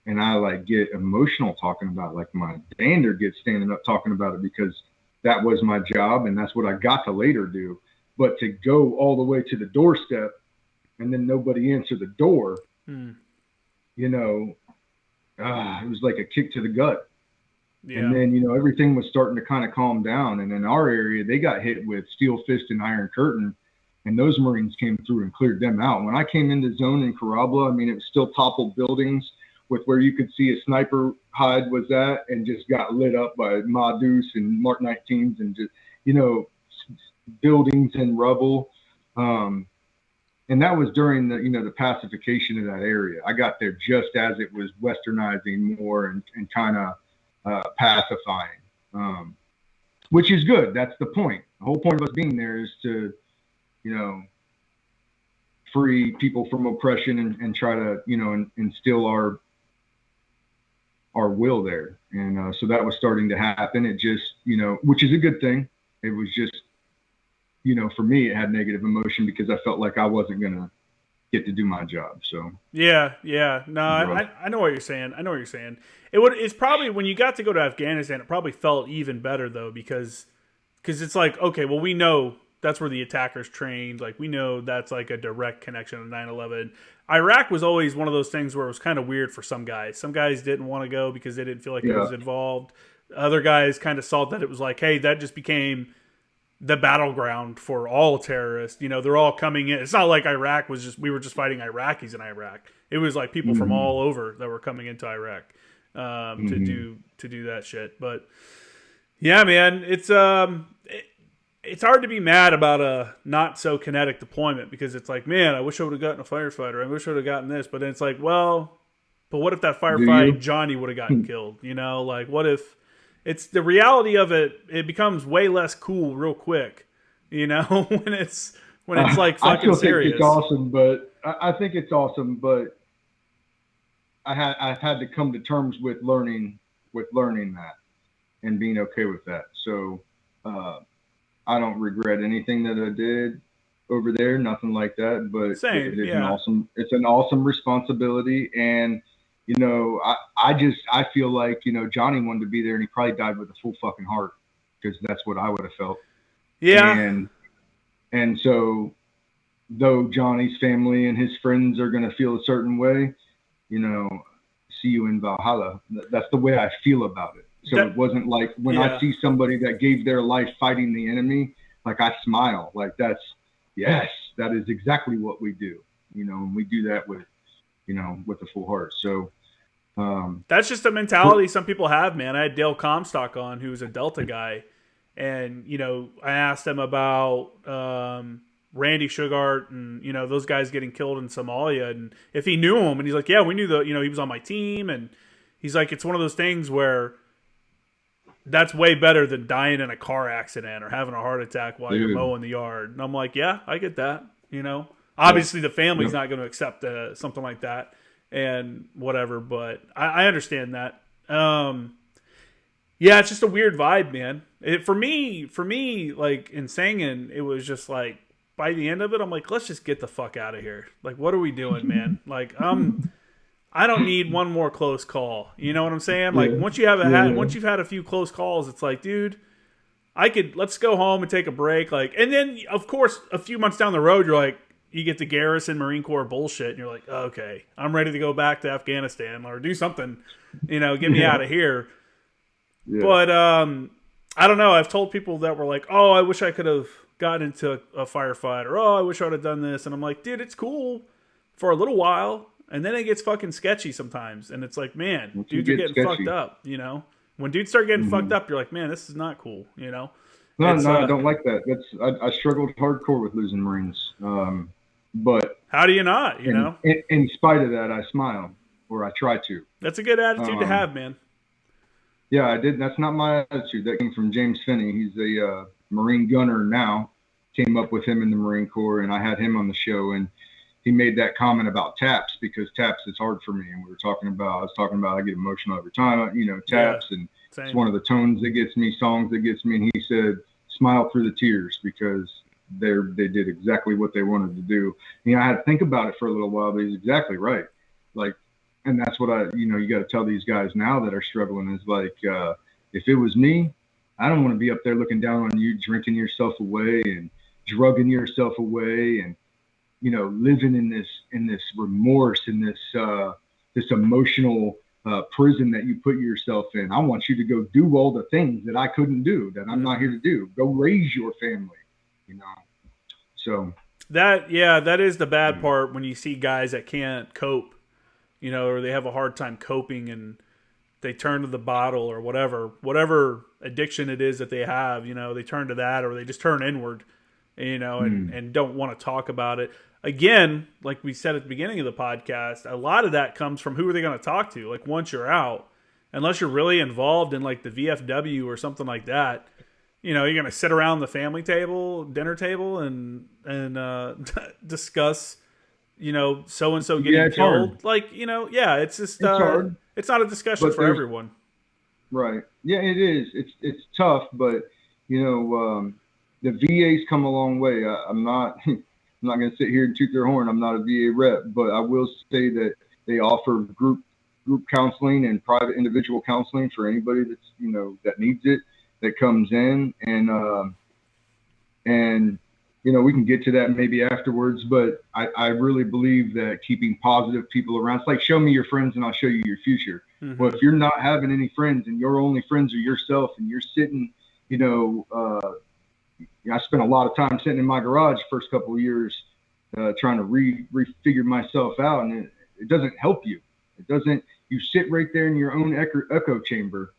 And I like get emotional talking about it. Like my dander gets standing up talking about it because that was my job and that's what I got to later do. But to go all the way to the doorstep and then nobody answered the door, you know, it was like a kick to the gut. Yeah. And then, you know, everything was starting to kind of calm down. And in our area, they got hit with steel fist and iron curtain, and those Marines came through and cleared them out. When I came into zone in Karabla, I mean, it was still toppled buildings with where you could see a sniper hide was at, and just got lit up by Madus and Mark 19s and just, you know, buildings and rubble. And that was during the, you know, the pacification of that area. I got there just as it was westernizing more and kind of pacifying, which is good. That's the point. The whole point of us being there is to, you know, free people from oppression and try to, you know, instill our will there. And so that was starting to happen. It just, you know, which is a good thing. It was just, you know, for me, it had negative emotion because I felt like I wasn't going to get to do my job. So yeah. No, I know what you're saying. It's probably when you got to go to Afghanistan, it probably felt even better though, because it's like, okay, well, we know that's where the attackers trained. Like, we know that's like a direct connection to 9/11. Iraq was always one of those things where it was kind of weird for some guys. Some guys didn't want to go because they didn't feel like it was involved. Other guys kind of saw that it was like, hey, that just became the battleground for all terrorists. You know, they're all coming in. It's not like Iraq was just, we were just fighting Iraqis in Iraq. It was like people from all over that were coming into Iraq to do that shit. But yeah, man, it's hard to be mad about a not so kinetic deployment, because it's like, man, I wish I would have gotten a firefighter. I wish I would have gotten this. But then it's like, well, but what if that firefight Johnny would have gotten killed? You know, like, what if it's the reality of it? It becomes way less cool real quick, you know, when it's like fucking serious. It's awesome, but I think it's awesome, but I've had to come to terms with learning that and being okay with that. So I don't regret anything that I did over there, nothing like that. But it's an awesome responsibility. And, you know, I feel like, you know, Johnny wanted to be there and he probably died with a full fucking heart, because that's what I would have felt. Yeah. And so though Johnny's family and his friends are going to feel a certain way, you know, see you in Valhalla. That's the way I feel about it. So it wasn't like when I see somebody that gave their life fighting the enemy, like I smile, like that is exactly what we do, you know, and we do that with, you know, with a full heart. So that's just a mentality some people have, man. I had Dale Comstock on, who's a Delta guy, and, you know, I asked him about Randy Sugart and, you know, those guys getting killed in Somalia, and if he knew him, and he's like, yeah, we knew you know, he was on my team, and he's like, it's one of those things where that's way better than dying in a car accident or having a heart attack while you're mowing the yard. And I'm like, yeah, I get that. You know, obviously the family's not going to accept something like that and whatever, but I understand that. Yeah, it's just a weird vibe, man. For me, like in Sangin, it was just like, by the end of it, I'm like, let's just get the fuck out of here. Like, what are we doing, man? Like, I don't need one more close call. You know what I'm saying? Like, once you've had a few close calls, it's like, dude, let's go home and take a break. Like, and then of course, a few months down the road, you're like, you get the Garrison Marine Corps bullshit, and you're like, oh, okay, I'm ready to go back to Afghanistan or do something, you know, get me out of here. Yeah. But I don't know. I've told people that were like, oh, I wish I could have gotten into a firefight, or oh, I wish I would have done this, and I'm like, dude, it's cool. for a little while, and then it gets fucking sketchy sometimes. And it's like, man, dudes are getting fucked up, you know? When dudes start getting fucked up, you're like, man, this is not cool, you know? No, I don't like that. I struggled hardcore with losing Marines. But how do you not, you know? In spite of that, I smile, or I try to. That's a good attitude to have, man. Yeah, I did. That's not my attitude. That came from James Finney. He's a Marine gunner now. Came up with him in the Marine Corps, and I had him on the show, and he made that comment about taps, because taps is hard for me. And I was talking about I get emotional every time, you know, taps, and same. It's one of the tones that gets me, songs that gets me. And he said, smile through the tears, because they did exactly what they wanted to do. You know, I had to think about it for a little while, but he's exactly right. Like, and that's what you got to tell these guys now that are struggling is like, if it was me, I don't want to be up there looking down on you, drinking yourself away and drugging yourself away, and, you know, living in this remorse, in this emotional prison that you put yourself in. I want you to go do all the things that I couldn't do, that I'm not here to do. Go raise your family, you know. So that is the bad part, when you see guys that can't cope, you know, or they have a hard time coping, and they turn to the bottle or whatever addiction it is that they have, you know, they turn to that, or they just turn inward, you know, and don't want to talk about it. Again, like we said at the beginning of the podcast, a lot of that comes from who are they going to talk to? Like, once you're out, unless you're really involved in like the VFW or something like that, you know, you're going to sit around the family table, dinner table, and discuss, you know, so-and-so getting killed. Hard. Like, you know, it's just, it's not a discussion for everyone. Right. Yeah, it is. It's tough, but, you know, the VA's come a long way. I'm not going to sit here and toot their horn. I'm not a VA rep, but I will say that they offer group counseling and private individual counseling for anybody that's, you know, that needs it, that comes in, and you know, we can get to that maybe afterwards, but I really believe that keeping positive people around, it's like, show me your friends and I'll show you your future. Mm-hmm. Well, if you're not having any friends and your only friends are yourself, and you're sitting, you know, I spent a lot of time sitting in my garage the first couple of years trying to refigure myself out, and it doesn't help you. It doesn't. You sit right there in your own echo chamber,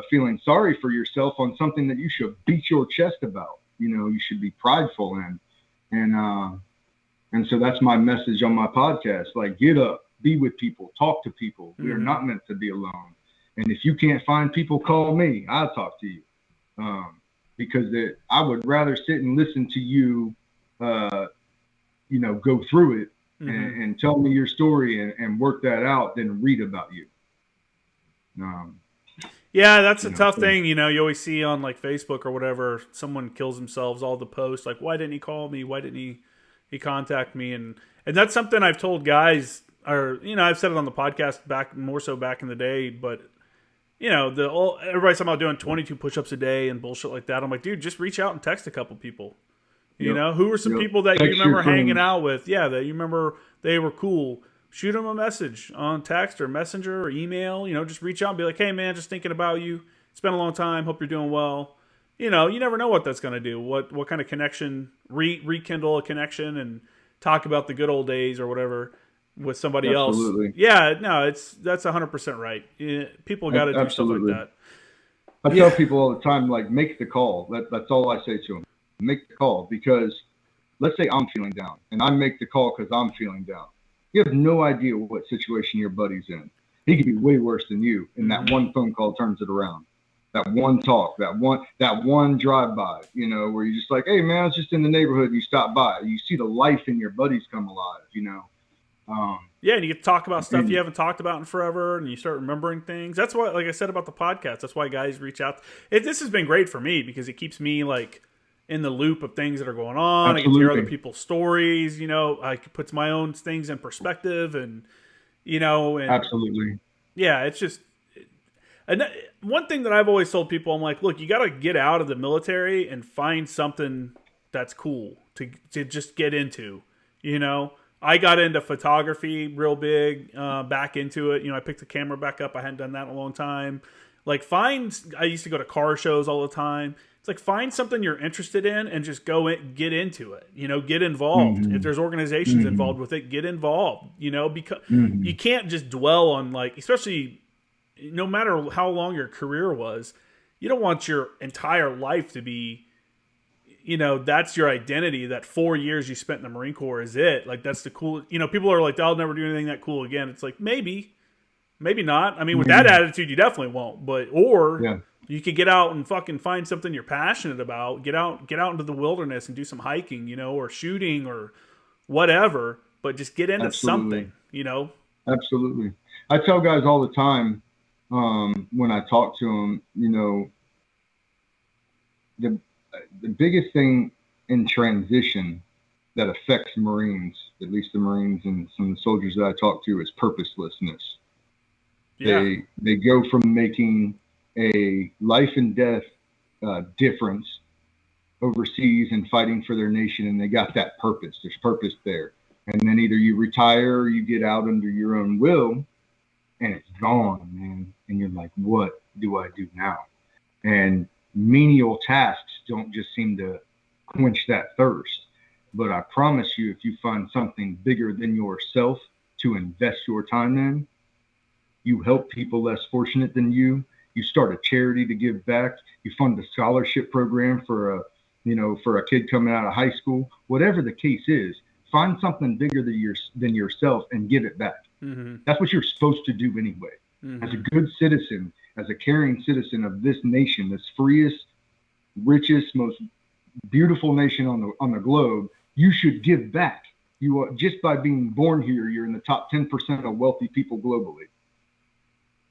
feeling sorry for yourself on something that you should beat your chest about. You know, you should be prideful in, and so that's my message on my podcast. Like, get up, be with people, talk to people. Mm-hmm. We are not meant to be alone. And if you can't find people, call me. I'll talk to you. Because I would rather sit and listen to you, you know, go through it and tell me your story and work that out than read about you. Yeah, that's a tough thing. You know, you always see on like Facebook or whatever, someone kills themselves, all the posts, like, why didn't he call me? Why didn't he contact me? And that's something I've told guys, or, you know, I've said it on the podcast more so back in the day, but, you know, everybody's talking about doing 22 push-ups a day and bullshit like that. I'm like, dude, just reach out and text a couple people. You know, who are some people that you remember hanging out with? Yeah, that you remember they were cool. Shoot them a message on text or messenger or email. You know, just reach out and be like, hey, man, just thinking about you. It's been a long time. Hope you're doing well. You know, you never know what that's going to do. What kind of connection, rekindle a connection and talk about the good old days or whatever with somebody else. Yeah, no, that's 100% right. People got to do stuff like that. I tell people all the time, like, make the call. That's all I say to them. Make the call, because let's say I'm feeling down and I make the call because I'm feeling down. You have no idea what situation your buddy's in. He could be way worse than you, and that one phone call turns it around. That one talk, that one drive-by, you know, where you're just like, hey, man, I was just in the neighborhood, and you stop by. You see the life in your buddies come alive, you know. Yeah, and you get to talk about stuff you haven't talked about in forever, and you start remembering things. That's why, like I said about the podcast, that's why guys reach out. This has been great for me, because it keeps me, like, in the loop of things that are going on. Absolutely. I can hear other people's stories, you know, I puts my own things in perspective, and, you know, and absolutely. Yeah. It's just, and one thing that I've always told people, I'm like, look, you got to get out of the military and find something that's cool to just get into, you know. I got into photography real big, back into it. You know, I picked the camera back up. I hadn't done that in a long time. Like, I used to go to car shows all the time. It's like find something you're interested in and just get into it. Get involved. If Mm-hmm. there's organizations Mm-hmm. involved with it, get involved. Because Mm-hmm. you can't just dwell on like, especially no matter how long your career was, you don't want your entire life to be, that's your identity. That 4 years you spent in the Marine Corps is it. Like that's the cool. People are like, I'll never do anything that cool again. It's like maybe not. I mean, with that Maybe. attitude, you definitely won't. Or Yeah, you could get out and fucking find something you're passionate about. Get out into the wilderness and do some hiking, or shooting or whatever. But just get into absolutely. something. Absolutely. I tell guys all the time, when I talk to them, the the biggest thing in transition that affects Marines, at least the Marines and some of the soldiers that I talk to, is purposelessness. Yeah. They go from making a life and death difference overseas and fighting for their nation, and they got that purpose. There's purpose there, and then either you retire or you get out under your own will, and it's gone, man. And you're like, what do I do now? And menial tasks don't just seem to quench that thirst. But I promise you, if you find something bigger than yourself to invest your time in, you help people less fortunate than you. You start a charity to give back. You fund a scholarship program for a kid coming out of high school. Whatever the case is, find something bigger than yourself and give it back. Mm-hmm. That's what you're supposed to do anyway. Mm-hmm. As a good citizen, as a caring citizen of this nation, this freest, richest, most beautiful nation on the globe, you should give back. You are, just by being born here, you're in the top 10% of wealthy people globally.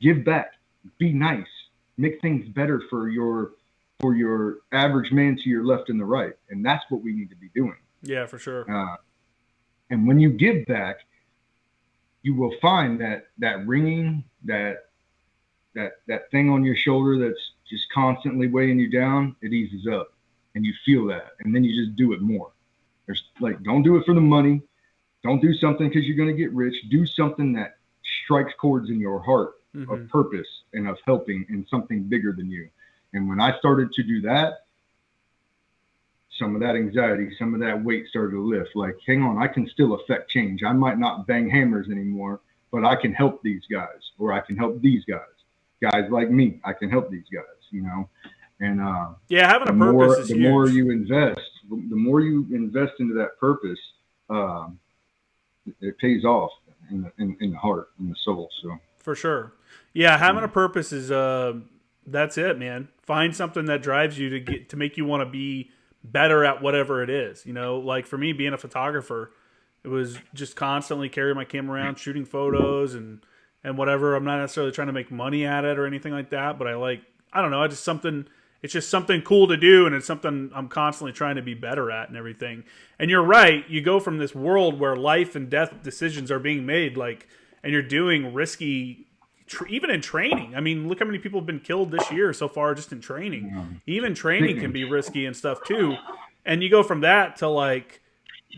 Give back, be nice, make things better for your average man to your left and the right, and that's what we need to be doing. Yeah, for sure. And when you give back, you will find that ringing, that thing on your shoulder that's just constantly weighing you down, it eases up, and you feel that, and then you just do it more. There's like, don't do it for the money. Don't do something because you're going to get rich. Do something that strikes chords in your heart of purpose and of helping in something bigger than you. And when I started to do that, some of that anxiety, some of that weight started to lift. Like, hang on, I can still affect change. I might not bang hammers anymore, but I can help these guys, or I can help these guys. Guys like me, I can help these guys, And yeah, having a purpose is the huge. more you invest, the more you invest into that purpose, it pays off in the heart, in the soul. So For sure. Yeah, having a purpose is that's it, man. Find something that drives you to make you want to be better at whatever it is. Like for me being a photographer, it was just constantly carrying my camera around, shooting photos and whatever. I'm not necessarily trying to make money at it or anything like that, but I don't know, it's just something cool to do, and it's something I'm constantly trying to be better at and everything. And you're right, you go from this world where life and death decisions are being made, and you're doing risky, even in training. I mean, look how many people have been killed this year so far just in training. Even training can be risky and stuff too. And you go from that to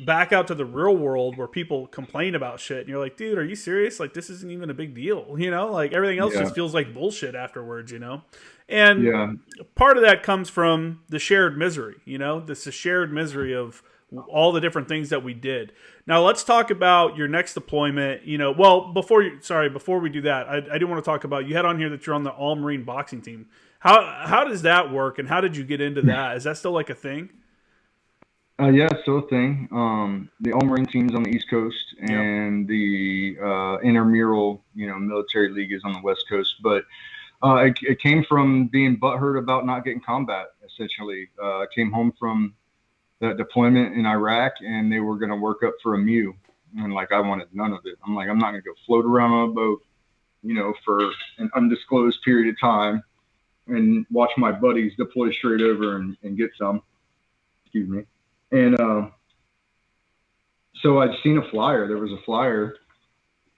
back out to the real world where people complain about shit, and you're like, dude, are you serious? This isn't even a big deal, everything else just feels like bullshit afterwards, and part of that comes from the shared misery, this shared misery of all the different things that we did. Now let's talk about your next deployment. Well, before we do that, I do want to talk about, you had on here that you're on the All Marine boxing team. How does that work, and how did you get into that? Is that still a thing? Yeah, still a thing. The All Marine team's on the East Coast, and the intramural, military league is on the West Coast. But it came from being butthurt about not getting combat. Essentially, I came home from that deployment in Iraq, and they were going to work up for a MEU, and I wanted none of it. I'm like, I'm not going to go float around on a boat, for an undisclosed period of time, and watch my buddies deploy straight over and get some. Excuse me. And so I'd seen a flyer. There was a flyer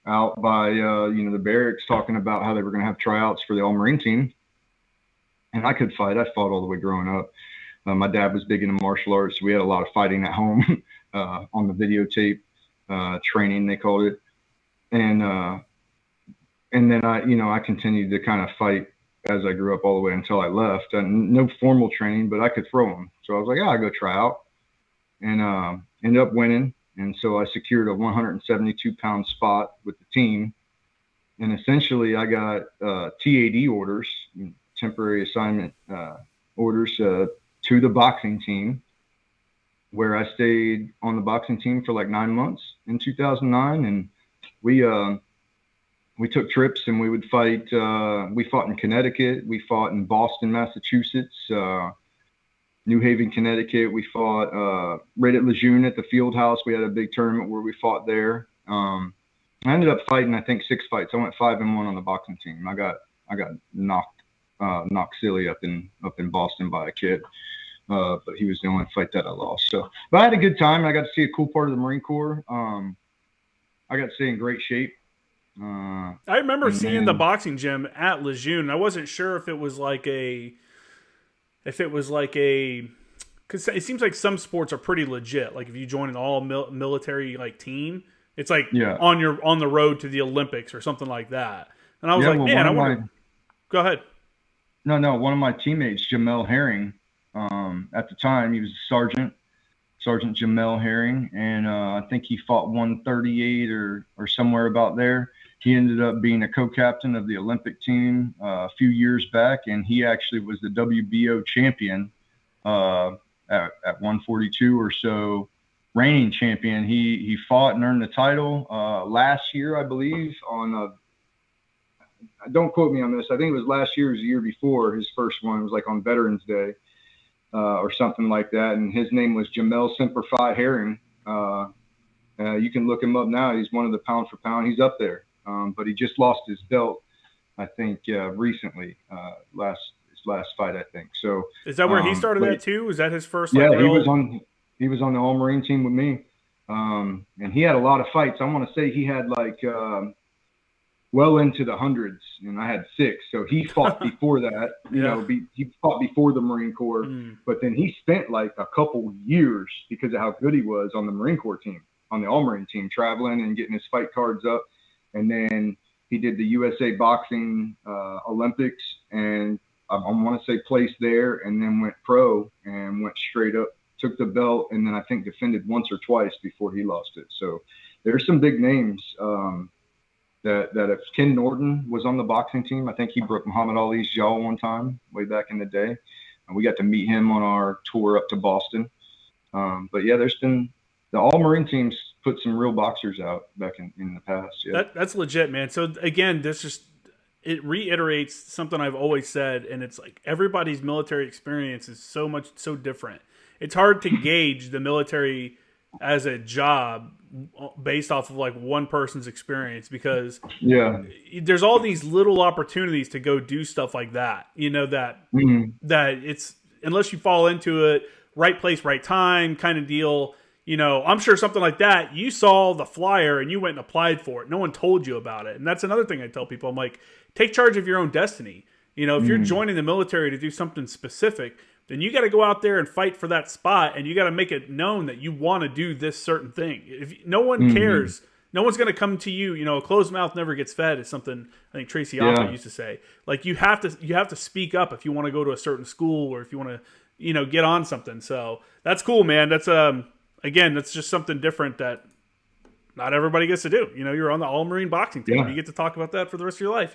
out by the barracks talking about how they were going to have tryouts for the All Marine team. And I could fight. I fought all the way growing up. My dad was big into martial arts. So we had a lot of fighting at home on the videotape training, they called it. And then I continued to kind of fight as I grew up all the way until I left. And no formal training, but I could throw them. So I was like, I'll go try out, and ended up winning. And so I secured a 172-pound spot with the team. And essentially I got TAD orders, temporary assignment orders, to the boxing team, where I stayed on the boxing team for like 9 months in 2009. And we took trips and we would fight. We fought in Connecticut. We fought in Boston, Massachusetts, New Haven, Connecticut. We fought right at Lejeune at the field house. We had a big tournament where we fought there. I ended up fighting, I think, 6 fights. I went 5-1 on the boxing team. I got knocked silly up in Boston by a kid. But he was the only fight that I lost. So, but I had a good time. I got to see a cool part of the Marine Corps. I got to stay in great shape. I remember seeing the boxing gym at Lejeune. I wasn't sure if it was like because it seems like some sports are pretty legit. Like if you join an all military like team, it's like on the road to the Olympics or something like that. And I was like, man, I want to go ahead. No. One of my teammates, Jamel Herring, at the time he was a Sergeant Jamel Herring, and I think he fought 138 or somewhere about there. He ended up being a co-captain of the Olympic team a few years back, and he actually was the WBO champion at 142 or so, reigning champion. He fought and earned the title last year, I believe, on don't quote me on this. I think it was last year or the year before. His first one was like on Veterans Day or something like that, and his name was Jamel Semper Fi Herring. You can look him up now. He's one of the pound for pound. He's up there. But he just lost his belt, I think, recently, his last fight, I think. So is that where he started at too? Was that his first? Yeah, he was on the All Marine team with me, and he had a lot of fights. I want to say he had like well into the hundreds, and I had 6. So he fought before that. He fought before the Marine Corps, but then he spent like a couple years because of how good he was on the Marine Corps team, on the All Marine team, traveling and getting his fight cards up. And then he did the USA Boxing Olympics, and I want to say placed there, and then went pro and went straight up, took the belt, and then I think defended once or twice before he lost it. So there's some big names that if Ken Norton was on the boxing team, I think he broke Muhammad Ali's jaw one time way back in the day, and we got to meet him on our tour up to Boston. But yeah, there's been the All Marine teams put some real boxers out back in the past. Yeah, that's legit, man. So again, it reiterates something I've always said, and it's like everybody's military experience is so different. It's hard to gauge the military as a job based off of like one person's experience, because there's all these little opportunities to go do stuff like that. That it's, unless you fall into it, right place, right time kind of deal. I'm sure something like that, you saw the flyer and you went and applied for it. No one told you about it. And that's another thing I tell people. I'm like, take charge of your own destiny. If you're joining the military to do something specific, then you got to go out there and fight for that spot, and you got to make it known that you want to do this certain thing. If no one cares, no one's going to come to you. A closed mouth never gets fed is something I think Tracy Alpha used to say. Like you have to speak up if you want to go to a certain school, or if you want to, get on something. So that's cool, man. That's again, that's just something different that not everybody gets to do. You're on the All Marine boxing team. You get to talk about that for the rest of your life,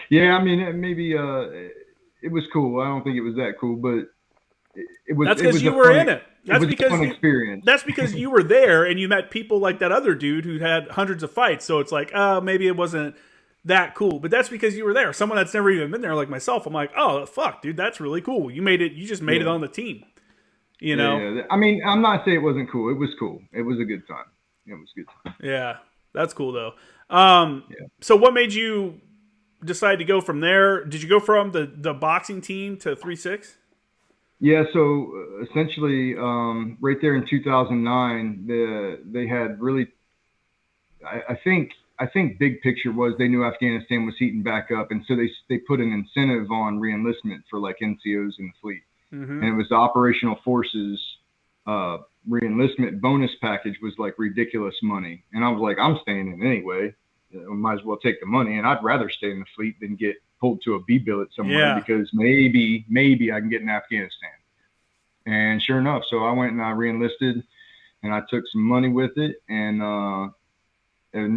Yeah, I mean, maybe it was cool. I don't think it was that cool, but it was. That's because you were in it. That's because fun experience. That's because you were there and you met people like that other dude who had hundreds of fights. So it's like, oh, maybe it wasn't that cool. But that's because you were there. Someone that's never even been there, like myself, I'm like, oh, fuck, dude, that's really cool. You made it. You just made it on the team. Yeah. I mean, I'm not saying it wasn't cool. It was cool. It was a good time. It was a good time. Yeah, that's cool though. So what made you decide to go from there? Did you go from the boxing team to 3-6? Yeah, so essentially, right there in 2009, they had really, I think big picture was they knew Afghanistan was heating back up, and so they put an incentive on reenlistment for like NCOs in the fleet, and it was the Operational Forces reenlistment bonus package was like ridiculous money, and I was like, I'm staying in anyway. I might as well take the money, and I'd rather stay in the fleet than get pulled to a B billet somewhere Yeah. because maybe I can get in Afghanistan. And sure enough, so I went and I reenlisted, and I took some money with it. And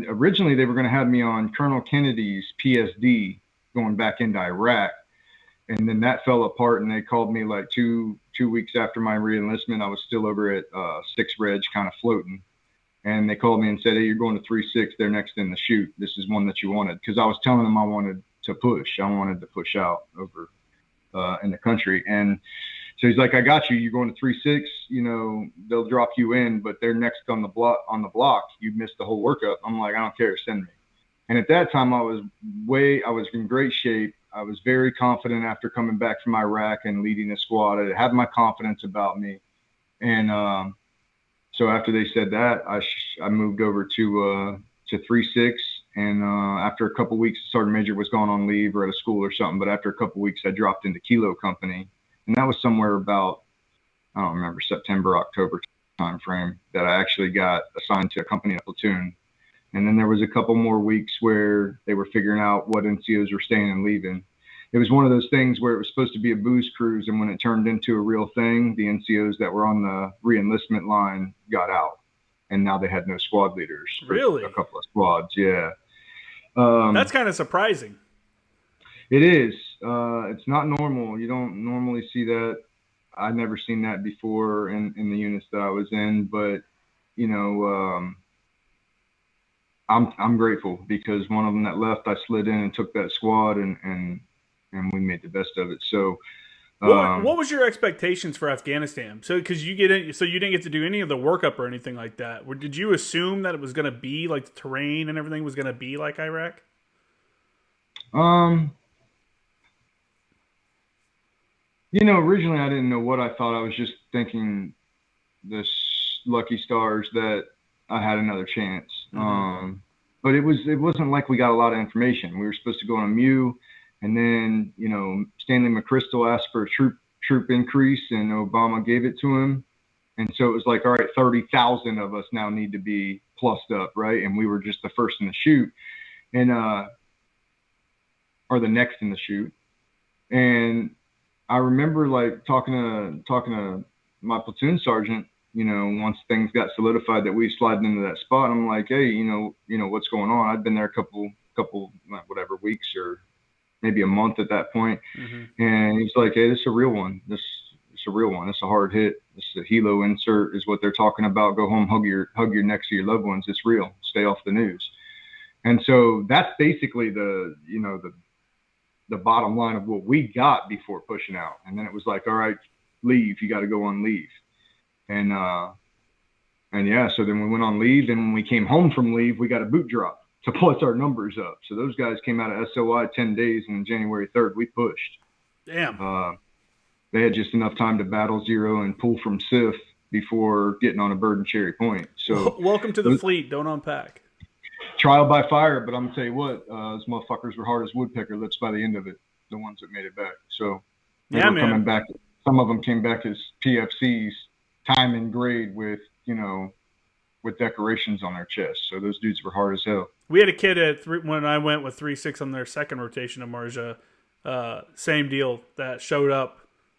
originally they were going to have me on Colonel Kennedy's PSD going back into Iraq. And then that fell apart, and they called me like two weeks after my reenlistment. I was still over at 6 Reg, kind of floating. And they called me and said, hey, you're going to 3-6. They're next in the chute. This is one that you wanted. Because I was telling them I wanted to push. I wanted to push out over in the country. And so he's like, I got you. You're going to 3-6. You know, they'll drop you in, but they're next on the block. You missed the whole workup. I'm like, I don't care. Send me. And at that time, I was in great shape. I was very confident after coming back from Iraq and leading a squad. I had my confidence about me. And so after they said that, I moved over to 3-6. And after a couple of weeks, Sergeant Major was gone on leave or at a school or something. But after a couple of weeks, I dropped into Kilo Company. And that was somewhere about, I don't remember, September, October time frame that I actually got assigned to a company in a platoon. And then there was a couple more weeks where they were figuring out what NCOs were staying and leaving. It was one of those things where it was supposed to be a booze cruise, and when it turned into a real thing, the NCOs that were on the reenlistment line got out, and now they had no squad leaders. Really? A couple of squads, yeah. That's kind of surprising. It is. It's not normal. You don't normally see that. I've never seen that before in the units that I was in, but you know, I'm grateful because one of them that left, I slid in and took that squad, and we made the best of it. So, what was your expectations for Afghanistan? So, because you didn't get to do any of the workup or anything like that. Did you assume that it was going to be like the terrain and everything was going to be like Iraq? You know, originally I didn't know what I thought. I was just thinking this lucky stars that I had another chance. Mm-hmm. But it wasn't like we got a lot of information. We were supposed to go on a MEU, and then, you know, Stanley McChrystal asked for a troop increase, and Obama gave it to him. And so it was like, all right, 30,000 of us now need to be plussed up, right? And we were just the first in the chute, and or the next in the chute. And I remember like talking to my platoon sergeant, you know, once things got solidified that we slid into that spot. I'm like, hey, you know what's going on? I'd been there a couple whatever weeks or maybe a month at that point. Mm-hmm. And he's like, hey, this is a real one. This is a real one. It's a hard hit. This is a helo insert is what they're talking about. Go home, hug your next to your loved ones. It's real. Stay off the news. And so that's basically the bottom line of what we got before pushing out. And then it was like, all right, leave. You got to go on leave. And yeah, so then we went on leave. And when we came home from leave, we got a boot drop to plus our numbers up. So those guys came out of SOI 10 days, and on January 3rd, we pushed. Damn. They had just enough time to battle zero and pull from SIF before getting on a bird and Cherry Point. So welcome to the fleet. Don't unpack. Trial by fire, but I'm gonna tell you what, those motherfuckers were hard as woodpecker lips by the end of it. The ones that made it back. So they were coming back. Some of them came back as PFCs, time and grade with with decorations on their chest. So those dudes were hard as hell. We had a kid when I went with 3-6 on their second rotation of Marjah. Same deal, that showed up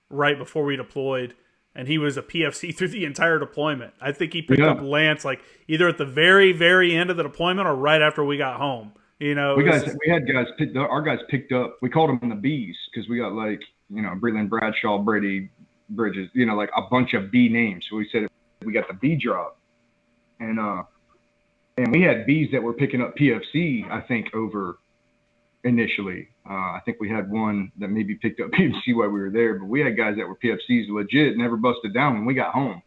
right before we deployed. And he was a PFC through the entire deployment. I think he picked up Lance like either at the very, very end of the deployment or right after we got home. You know, we had guys picked up. Our guys picked up. We called them the Bs because we got like Breland, Bradshaw, Brady, Bridges. Like a bunch of B names. So we said we got the B drop, and we had Bs that were picking up PFC. I think over initially. I think we had one that maybe picked up PFC while we were there, but we had guys that were PFCs legit, never busted down when we got home.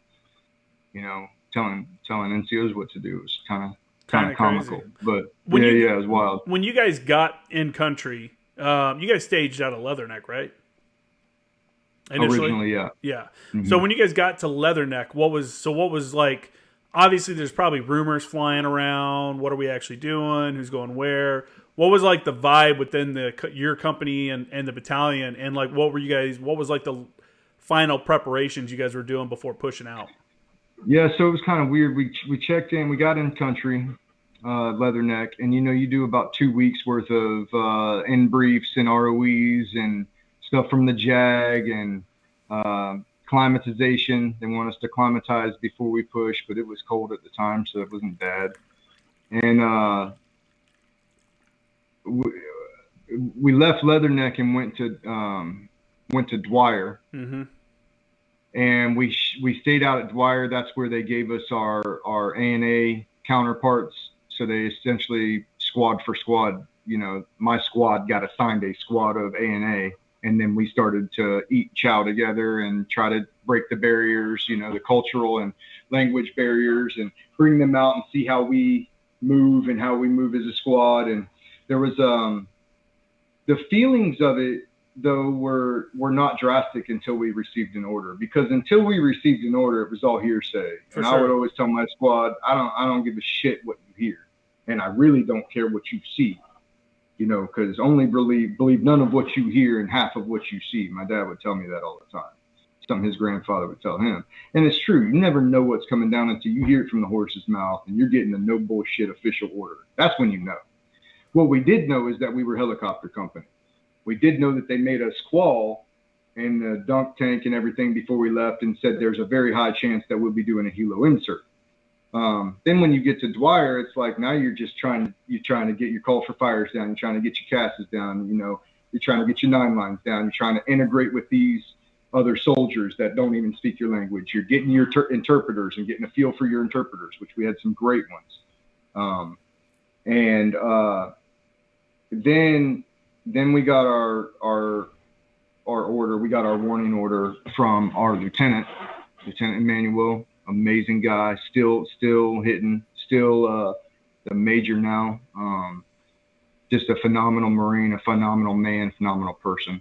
Telling NCOs what to do. It was kind of comical, but it was wild. When you guys got in country, you guys staged out of Leatherneck, right? Originally, yeah. Yeah. Mm-hmm. So when you guys got to Leatherneck, what was like? Obviously, there's probably rumors flying around. What are we actually doing? Who's going where? What was like the vibe within your company and the battalion? And like, what was like the final preparations you guys were doing before pushing out? Yeah, so it was kind of weird. We checked in, we got in country, Leatherneck, and you do about 2 weeks worth of in briefs and ROEs and stuff from the JAG and climatization. They want us to climatize before we push, but it was cold at the time, so it wasn't bad. And we left Leatherneck and went to Dwyer. Mm-hmm. And we stayed out at Dwyer. That's where they gave us our ANA counterparts. So they essentially, squad for squad, my squad got assigned a squad of ANA, and then we started to eat chow together and try to break the barriers, the cultural and language barriers, and bring them out and see how we move and how we move as a squad. And there was the feelings of it, though, were not drastic until we received an order, because until we received an order, it was all hearsay. And I would always tell my squad, I don't give a shit what you hear, and I really don't care what you see, because only believe none of what you hear and half of what you see. My dad would tell me that all the time. Something his grandfather would tell him, and it's true. You never know what's coming down until you hear it from the horse's mouth, and you're getting a no bullshit official order. That's when you know. What we did know is that we were helicopter company. We did know that they made us qual in the dunk tank and everything before we left, and said there's a very high chance that we'll be doing a helo insert. Then when you get to Dwyer, it's like now you're trying to get your call for fires down. You're trying to get your CASs down. You're trying to get your 9 lines down. You're trying to integrate with these other soldiers that don't even speak your language. You're getting your interpreters and getting a feel for your interpreters, which we had some great ones. Then we got our order. We got our warning order from our Lieutenant Emmanuel. Amazing guy, still hitting, still the major now. Just a phenomenal Marine, a phenomenal man, phenomenal person.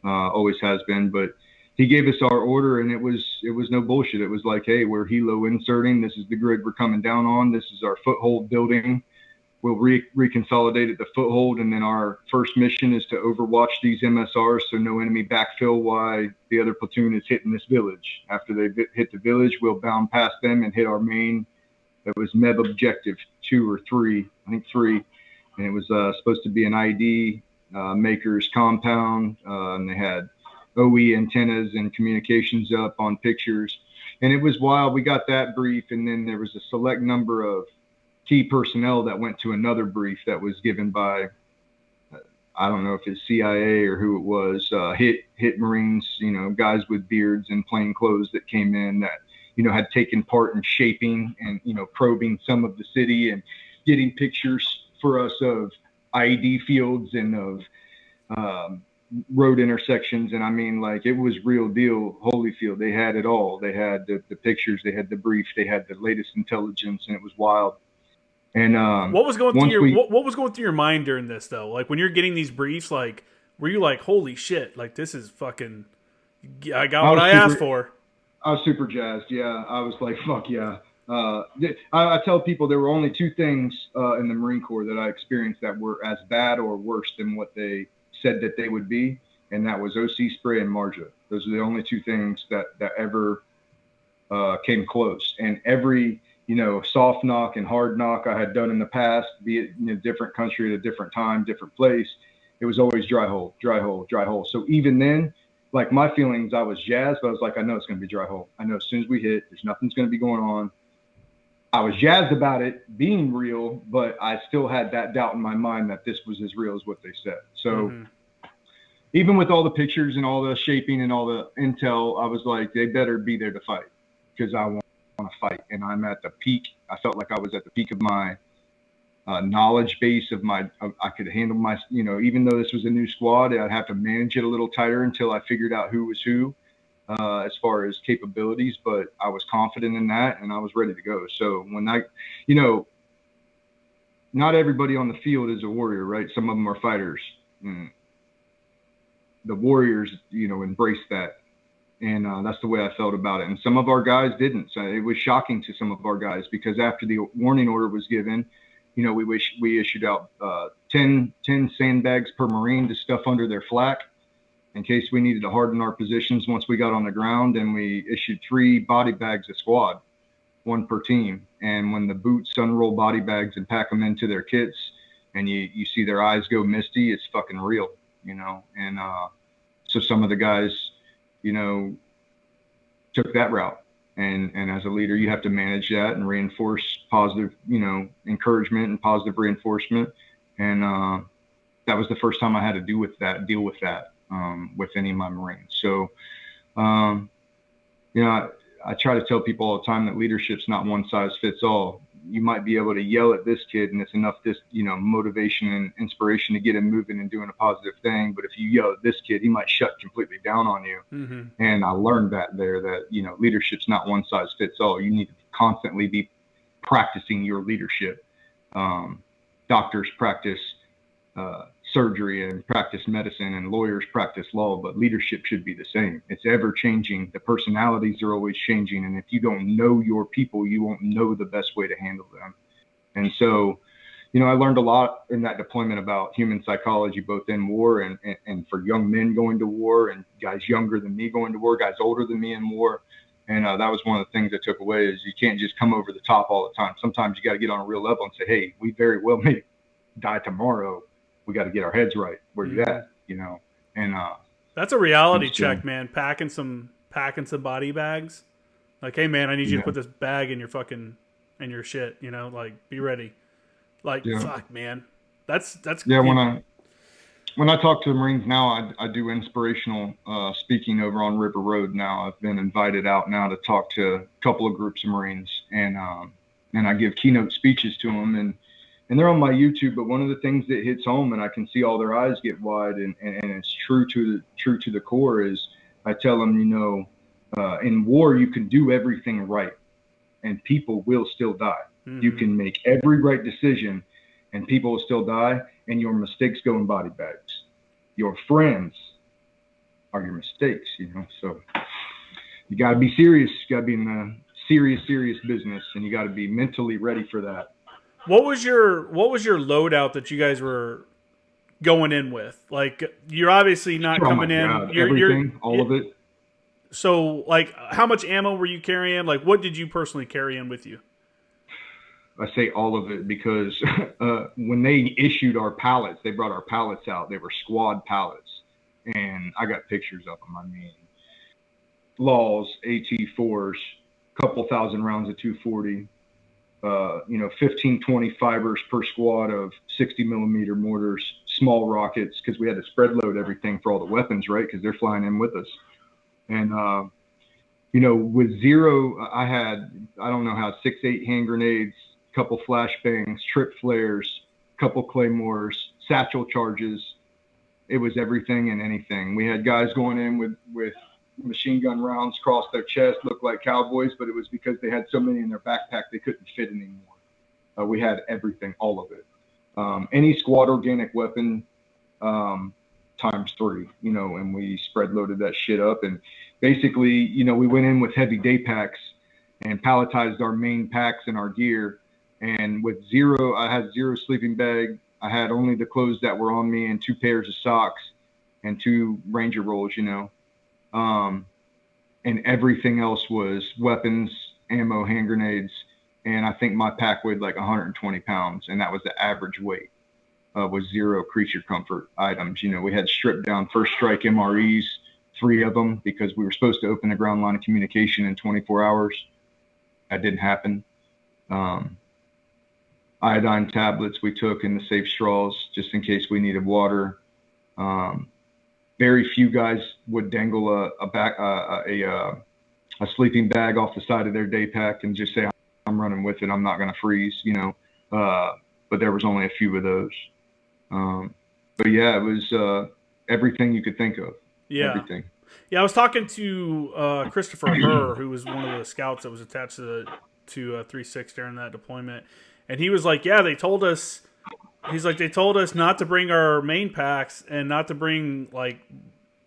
Always has been. But he gave us our order, and it was no bullshit. It was like, hey, we're helo inserting. This is the grid we're coming down on. This is our foothold building. We'll reconsolidate at the foothold, and then our first mission is to overwatch these MSRs so no enemy backfill while the other platoon is hitting this village. After they hit the village, we'll bound past them and hit our main. That was MEB objective 2 or 3, I think 3, and it was supposed to be an ID maker's compound, and they had OE antennas and communications up on pictures, and it was wild. We got that brief, and then there was a select number of key personnel that went to another brief that was given by, I don't know if it's CIA or who it was, hit Marines, guys with beards and plain clothes that came in that, had taken part in shaping and, probing some of the city and getting pictures for us of IED fields and of road intersections. And I mean, like, it was real deal Holyfield. They had it all. They had the pictures, they had the brief, they had the latest intelligence, and it was wild. And what was going through your mind during this, though? Like, when you're getting these briefs, like, were you like, holy shit, like, this is fucking, I got what I asked for? I was super jazzed. Yeah, I was like, fuck yeah. I tell people there were only 2 things in the Marine Corps that I experienced that were as bad or worse than what they said that they would be, and that was OC spray and Marjah. Those are the only 2 things that ever came close. And every soft knock and hard knock I had done in the past, be it in a different country at a different time, different place, it was always dry hole, dry hole, dry hole. So even then, like, my feelings, I was jazzed, but I was like, I know it's going to be dry hole. I know as soon as we hit, there's nothing's going to be going on. I was jazzed about it being real, but I still had that doubt in my mind that this was as real as what they said. So even with all the pictures and all the shaping and all the intel, I was like, they better be there to fight, because I want to fight. And I'm at the peak. I felt like I was at the peak of my knowledge base of I could handle my, even though this was a new squad, I'd have to manage it a little tighter until I figured out who was who as far as capabilities. But I was confident in that, and I was ready to go. So when not everybody on the field is a warrior, right? Some of them are fighters. The warriors, embrace that. And that's the way I felt about it. And some of our guys didn't. So it was shocking to some of our guys, because after the warning order was given, we issued out 10 sandbags per Marine to stuff under their flak in case we needed to harden our positions once we got on the ground. And we issued 3 body bags a squad. one per team. And when the boots unroll body bags and pack them into their kits, and you see their eyes go misty, it's fucking real, you know. And so some of the guys, you know, took that route. And as a leader, you have to manage that and reinforce positive, you know, encouragement and positive reinforcement. And that was the first time I had to deal with that with any of my Marines. So, you know, I try to tell people all the time that leadership's not one size fits all. You might be able to yell at this kid and it's enough, you know, motivation and inspiration to get him moving and doing a positive thing. But if you yell at this kid, he might shut completely down on you. Mm-hmm. And I learned that, you know, leadership's not one size fits all. You need to constantly be practicing your leadership. Doctors practice surgery and practice medicine, and lawyers practice law, but leadership should be the same. It's ever changing. The personalities are always changing. And if you don't know your people, you won't know the best way to handle them. And so, you know, I learned a lot in that deployment about human psychology, both in war and for young men going to war, and guys younger than me going to war, guys older than me in war. And that was one of the things I took away, is you can't just come over the top all the time. Sometimes you got to get on a real level and say, hey, we very well may die tomorrow. We got to get our heads right. Where you at, you know? And that's a reality check, man. Packing some body bags. Like, hey, man, I need you to put this bag in your your shit. You know, like, be ready. Like, fuck, man. That's yeah. When I talk to the Marines now, I do inspirational speaking over on River Road. Now I've been invited out now to talk to a couple of groups of Marines, and I give keynote speeches to them, and they're on my YouTube. But one of the things that hits home, and I can see all their eyes get wide, and it's true to the core, is I tell them, you know, in war you can do everything right, and people will still die. Mm-hmm. You can make every right decision, and people will still die, and your mistakes go in body bags. Your friends are your mistakes, you know. So you got to be serious. You got to be in the serious business, and you got to be mentally ready for that. What was your loadout that you guys were going in with? Like, you're obviously not coming in. Everything, all of it. So, like, how much ammo were you carrying? Like, what did you personally carry in with you? I say all of it because when they issued our pallets, they brought our pallets out. They were squad pallets, and I got pictures of them. I mean, Laws, AT4s, couple thousand rounds of 240. You know, 15, 20 fibers per squad of 60 millimeter mortars, small rockets, because we had to spread load everything for all the weapons, right? Because they're flying in with us. And, you know, with zero, I don't know how, 6-8 hand grenades, couple flashbangs, trip flares, couple claymores, satchel charges. It was everything and anything. We had guys going in with machine gun rounds across their chest, looked like cowboys, but it was because they had so many in their backpack they couldn't fit anymore. We had everything, all of it. Any squad organic weapon times 3, you know, and we spread loaded that shit up. And basically, you know, we went in with heavy day packs and palletized our main packs and our gear. And with I had 0 sleeping bag. I had only the clothes that were on me and 2 pairs of socks and 2 Ranger rolls, you know. And everything else was weapons, ammo, hand grenades. And I think my pack weighed like 120 pounds. And that was the average weight, with 0 creature comfort items. You know, we had stripped down first strike MREs, 3 of them, because we were supposed to open the ground line of communication in 24 hours. That didn't happen. Iodine tablets we took in the safe straws just in case we needed water. Very few guys would dangle a sleeping bag off the side of their day pack and just say, I'm running with it, I'm not going to freeze, you know. But there was only a few of those. But yeah, it was everything you could think of. Yeah. Everything. Yeah, I was talking to Christopher Herr, who was one of the scouts that was attached to 3-6 during that deployment. And he was like, yeah, they told us not to bring our main packs and not to bring like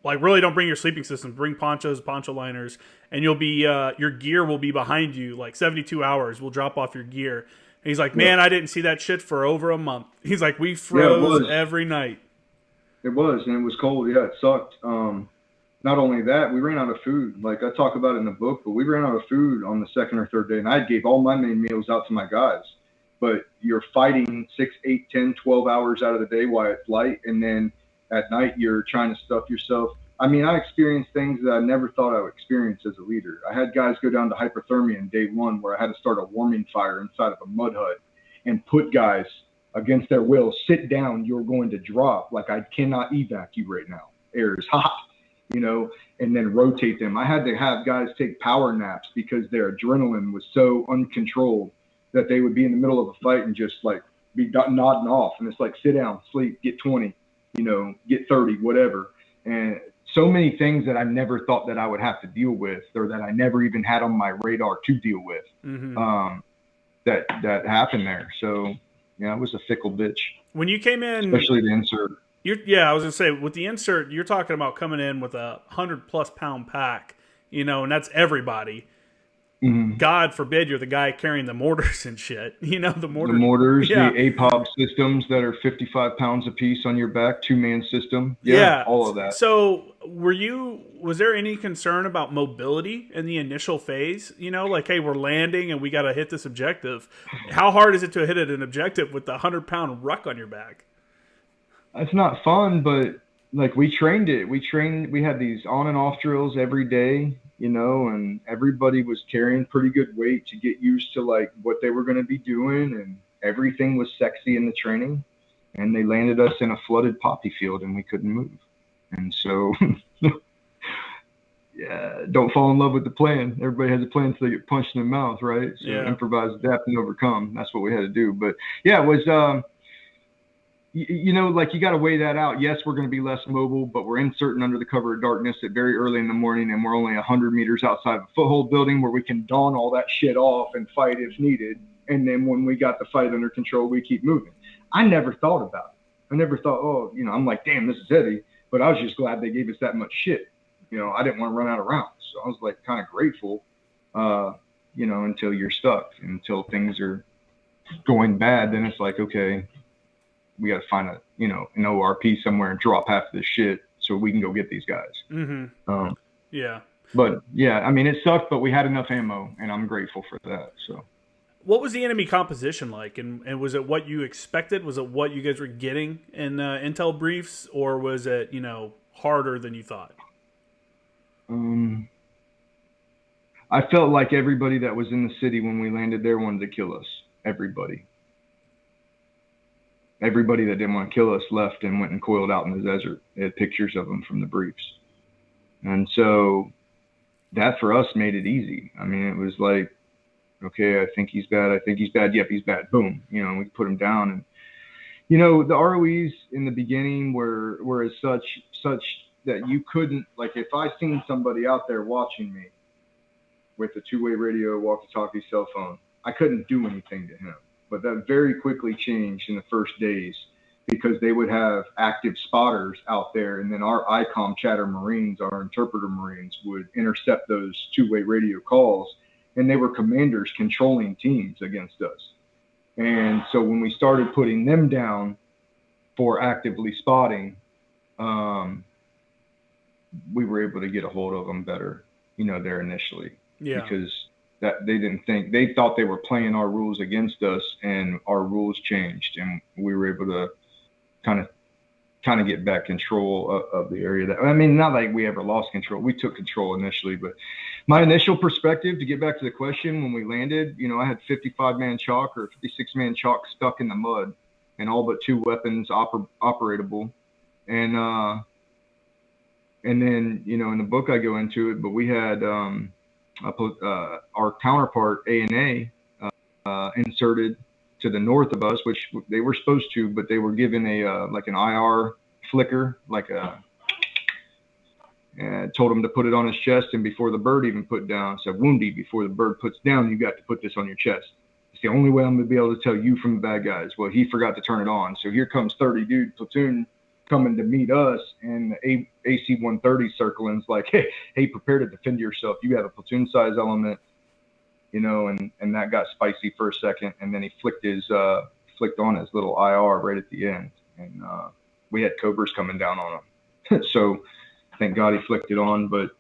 really don't bring your sleeping systems, bring ponchos, poncho liners, and you'll be your gear will be behind you like 72 hours. We'll drop off your gear. And he's like, man, I didn't see that shit for over a month. He's like, we froze every night. It was, and it was cold. Yeah, it sucked. not only that, we ran out of food. Like I talk about it in the book, but we ran out of food on the second or third day, and I gave all my main meals out to my guys. But you're fighting 6, 8, 10, 12 hours out of the day while it's light, and then at night you're trying to stuff yourself. I mean, I experienced things that I never thought I would experience as a leader. I had guys go down to hypothermia in day one where I had to start a warming fire inside of a mud hut and put guys against their will, sit down, you're going to drop. Like, I cannot evac you right now. Air is hot, you know, and then rotate them. I had to have guys take power naps because their adrenaline was so uncontrolled that they would be in the middle of a fight and just like be nodding off. And it's like, sit down, sleep, get 20, you know, get 30, whatever. And so many things that I never thought that I would have to deal with, or that I never even had on my radar to deal with, that happened there. So, yeah, it was a fickle bitch. When you came in, especially the insert. Yeah, I was gonna say with the insert, you're talking about coming in with a 100+ pound pack, you know, and that's everybody. Mm-hmm. God forbid you're the guy carrying the mortars and shit. You know, the mortars, yeah. The APOB systems that are 55 pounds a piece on your back, 2-man system. Yeah, all of that. So was there any concern about mobility in the initial phase? You know, like, hey, we're landing and we got to hit this objective. How hard is it to hit an objective with the 100-pound ruck on your back? It's not fun, but like we trained it. We had these on and off drills every day, you know, and everybody was carrying pretty good weight to get used to like what they were going to be doing, and everything was sexy in the training. And they landed us in a flooded poppy field and we couldn't move. And so, yeah, don't fall in love with the plan. Everybody has a plan until they get punched in the mouth, right? So improvise, adapt, and overcome. That's what we had to do. But yeah, it was, you know, like you got to weigh that out. Yes, we're going to be less mobile, but we're inserting under the cover of darkness at very early in the morning, and we're only 100 meters outside of a foothold building where we can don all that shit off and fight if needed. And then when we got the fight under control, we keep moving. I never thought about it. I never thought, oh, you know, I'm like, damn, this is heavy. But I was just glad they gave us that much shit. You know, I didn't want to run out of rounds. So I was like kind of grateful, you know, until you're stuck, until things are going bad. Then it's like, okay, we got to find a, you know, an ORP somewhere and drop half of this shit so we can go get these guys. Mm-hmm. Yeah. But yeah, I mean, it sucked, but we had enough ammo, and I'm grateful for that. So. What was the enemy composition like? And was it what you expected? Was it what you guys were getting in intel briefs, or was it, you know, harder than you thought? I felt like everybody that was in the city when we landed there wanted to kill us. Everybody that didn't want to kill us left and went and coiled out in the desert. They had pictures of them from the briefs. And so that for us made it easy. I mean, it was like, okay, I think he's bad. Yep, he's bad. Boom. You know, we put him down. And, you know, the ROEs in the beginning were as such that you couldn't, like, if I seen somebody out there watching me with a two-way radio, walkie-talkie, cell phone, I couldn't do anything to him. But that very quickly changed in the first days because they would have active spotters out there, and then our ICOM chatter Marines, our interpreter Marines, would intercept those two-way radio calls, and they were commanders controlling teams against us. And so when we started putting them down for actively spotting, we were able to get a hold of them better, you know, there initially. Yeah. Because that they thought they were playing our rules against us, and our rules changed, and we were able to kind of get back control of the area. That, I mean, not like we ever lost control. We took control initially, but my initial perspective, to get back to the question, when we landed, you know, I had 55-man chalk or 56-man chalk stuck in the mud, and all but 2 weapons operatable. And then, you know, in the book I go into it, but we had our counterpart A&A inserted to the north of us, which they were supposed to, but they were given a like an IR flicker, like told him to put it on his chest, and before the bird even put down, said, Woundy, before the bird puts down, you got to put this on your chest. It's the only way I'm going to be able to tell you from the bad guys. Well, he forgot to turn it on. So here comes 30 dude platoon coming to meet us, and the AC-130 circling's like, hey, prepare to defend yourself. You have a platoon size element, you know, and that got spicy for a second, and then he flicked on his little IR right at the end, and we had Cobras coming down on him. So thank God he flicked it on. But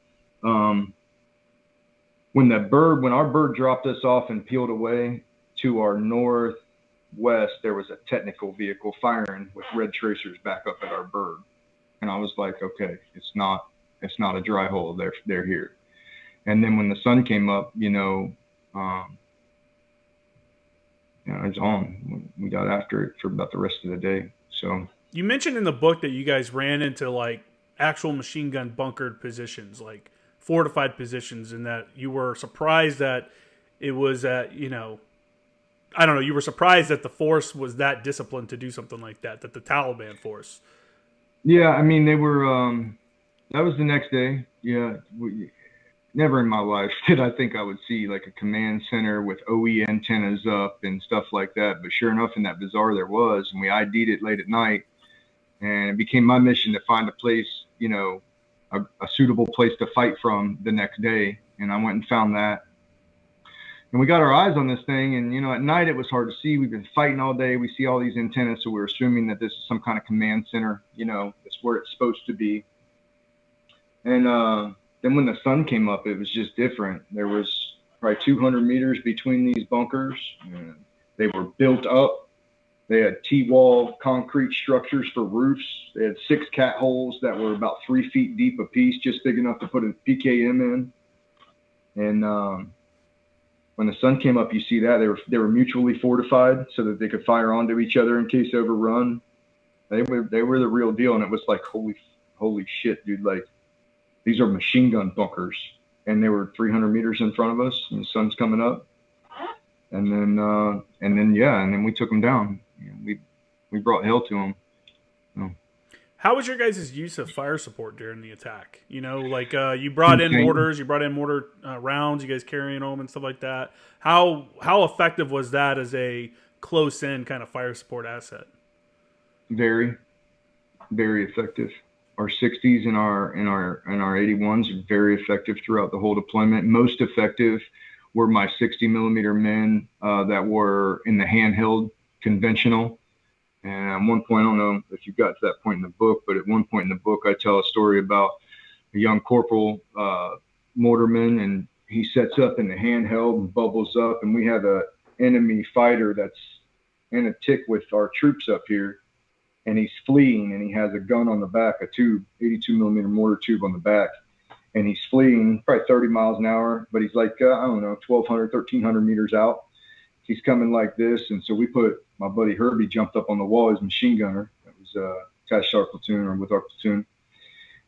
when our bird dropped us off and peeled away to our northwest, there was a technical vehicle firing with red tracers back up at our bird. And I was like, okay, it's not a dry hole. They're here. And then when the sun came up, it's on. We got after it for about the rest of the day. So You mentioned in the book that you guys ran into like actual machine gun bunkered positions, like fortified positions, and that you were surprised that it was at, I don't know, you were surprised that the force was that disciplined to do something like that the Taliban force. yeah, I mean, they were, that was the next day. Yeah. Never in my life did I think I would see like a command center with OE antennas up and stuff like that. But sure enough, in that bazaar there was, and we ID'd it late at night. And it became my mission to find a place, a suitable place to fight from the next day. And I went and found that. And we got our eyes on this thing. And, at night it was hard to see. We've been fighting all day. We see all these antennas. So we're assuming that this is some kind of command center, it's where it's supposed to be. And then when the sun came up, it was just different. There was probably 200 meters between these bunkers. And they were built up. They had T-wall concrete structures for roofs. They had 6 cat holes that were about 3 feet deep apiece, just big enough to put a PKM in. And when the sun came up, you see that they were mutually fortified so that they could fire onto each other in case overrun. They were the real deal, and it was like holy shit, dude! Like these are machine gun bunkers, and they were 300 meters in front of us, and the sun's coming up. And then we took them down. We brought hell to them. How was your guys' use of fire support during the attack? You brought in mortars, rounds, you guys carrying them and stuff like that. How effective was that as a close in kind of fire support asset? Very, very effective. Our 60s and our 81s are very effective throughout the whole deployment. Most effective were my 60 millimeter men that were in the handheld conventional. And at one point, I don't know if you got to that point in the book, but at one point in the book, I tell a story about a young corporal mortarman, and he sets up in the handheld and bubbles up, and we have a enemy fighter that's in a tick with our troops up here, and he's fleeing, and he has a gun on the back, a tube, 82 millimeter mortar tube on the back. And he's fleeing probably 30 miles an hour, but he's like, I don't know, 1,200, 1,300 meters out. He's coming like this. And so my buddy Herbie jumped up on the wall, his machine gunner that was attached to our platoon or with our platoon.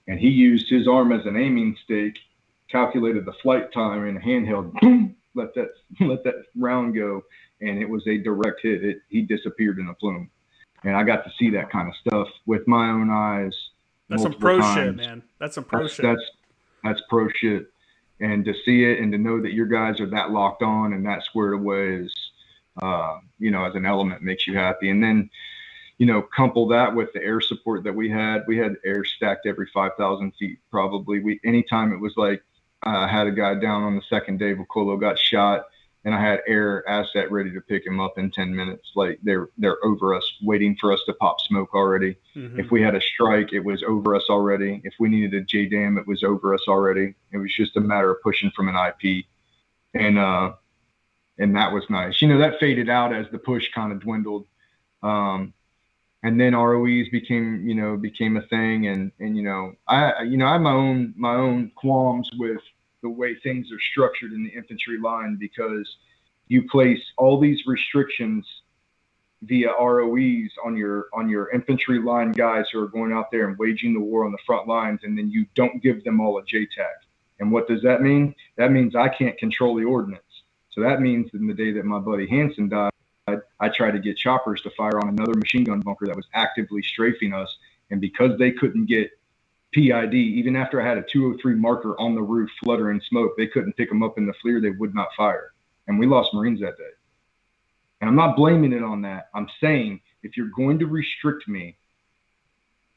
And he used his arm as an aiming stake, calculated the flight time in a handheld, boom, let that round go. And it was a direct hit. He disappeared in a plume. And I got to see that kind of stuff with my own eyes. That's some pro shit, man. That's some pro shit. That's pro shit. And to see it and to know that your guys are that locked on and that squared away is, as an element makes you happy. And then, couple that with the air support that we had air stacked every 5,000 feet, probably. Anytime it was like, I had a guy down on the second day, Vocolo got shot, and I had air asset ready to pick him up in 10 minutes. Like they're over us, waiting for us to pop smoke already. Mm-hmm. If we had a strike, it was over us already. If we needed a JDAM, it was over us already. It was just a matter of pushing from an IP. And that was nice. That faded out as the push kind of dwindled. And then ROEs became a thing. And I have my own qualms with the way things are structured in the infantry line, because you place all these restrictions via ROEs on your infantry line guys who are going out there and waging the war on the front lines, and then you don't give them all a JTAC. And what does that mean? That means I can't control the ordnance. So that means in the day that my buddy Hansen died, I tried to get choppers to fire on another machine gun bunker that was actively strafing us. And because they couldn't get PID, even after I had a 203 marker on the roof fluttering smoke, they couldn't pick them up in the FLIR. They would not fire. And we lost Marines that day. And I'm not blaming it on that. I'm saying if you're going to restrict me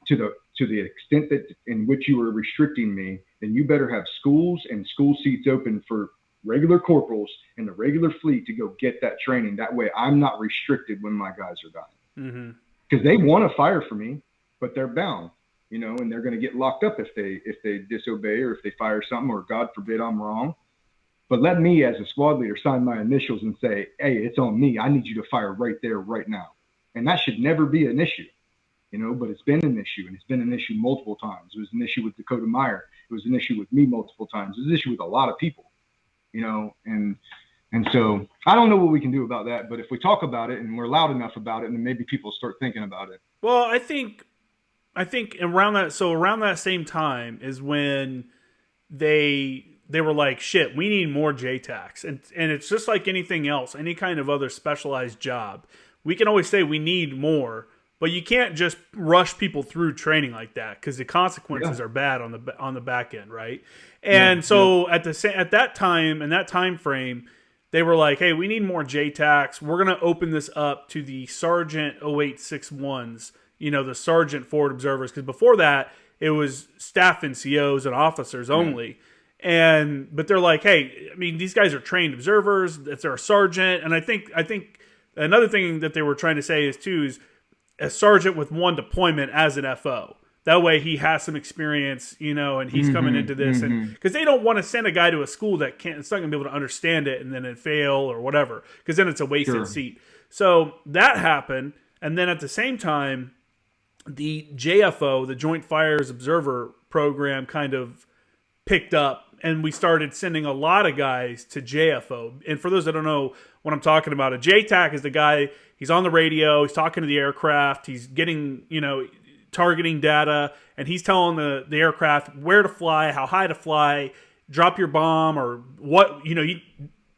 to the extent that in which you are restricting me, then you better have schools and school seats open for regular corporals and the regular fleet to go get that training. That way I'm not restricted when my guys are dying. Because they want to fire for me, but they're bound. and they're going to get locked up if they disobey or if they fire something, or God forbid I'm wrong. But let me, as a squad leader, sign my initials and say, hey, it's on me. I need you to fire right there, right now. And that should never be an issue, but it's been an issue, and it's been an issue multiple times. It was an issue with Dakota Meyer. It was an issue with me multiple times. It was an issue with a lot of people, and so I don't know what we can do about that. But if we talk about it and we're loud enough about it, then maybe people start thinking about it. Well, I think around that same time is when they were like, shit, we need more JTACs. And it's just like anything else, any kind of other specialized job. We can always say we need more, but you can't just rush people through training like that, because the consequences are bad on the back end, right? And at that time, in that time frame, they were like, hey, we need more JTACs. We're going to open this up to the Sergeant 0861s, the Sergeant Forward Observers, because before that, it was staff NCOs and officers only. But they're like, hey, I mean, these guys are trained observers. It's their sergeant. And I think another thing that they were trying to say is a sergeant with one deployment as an FO. That way he has some experience, and he's coming into this. And because they don't want to send a guy to a school it's not going to be able to understand it and then it fail or whatever, because then it's a wasted seat. So that happened. And then at the same time, the JFO, the Joint Fires Observer Program, kind of picked up, and we started sending a lot of guys to JFO. And for those that don't know what I'm talking about, a JTAC is the guy, he's on the radio, he's talking to the aircraft, he's getting, targeting data, and he's telling the aircraft where to fly, how high to fly, drop your bomb, or what, he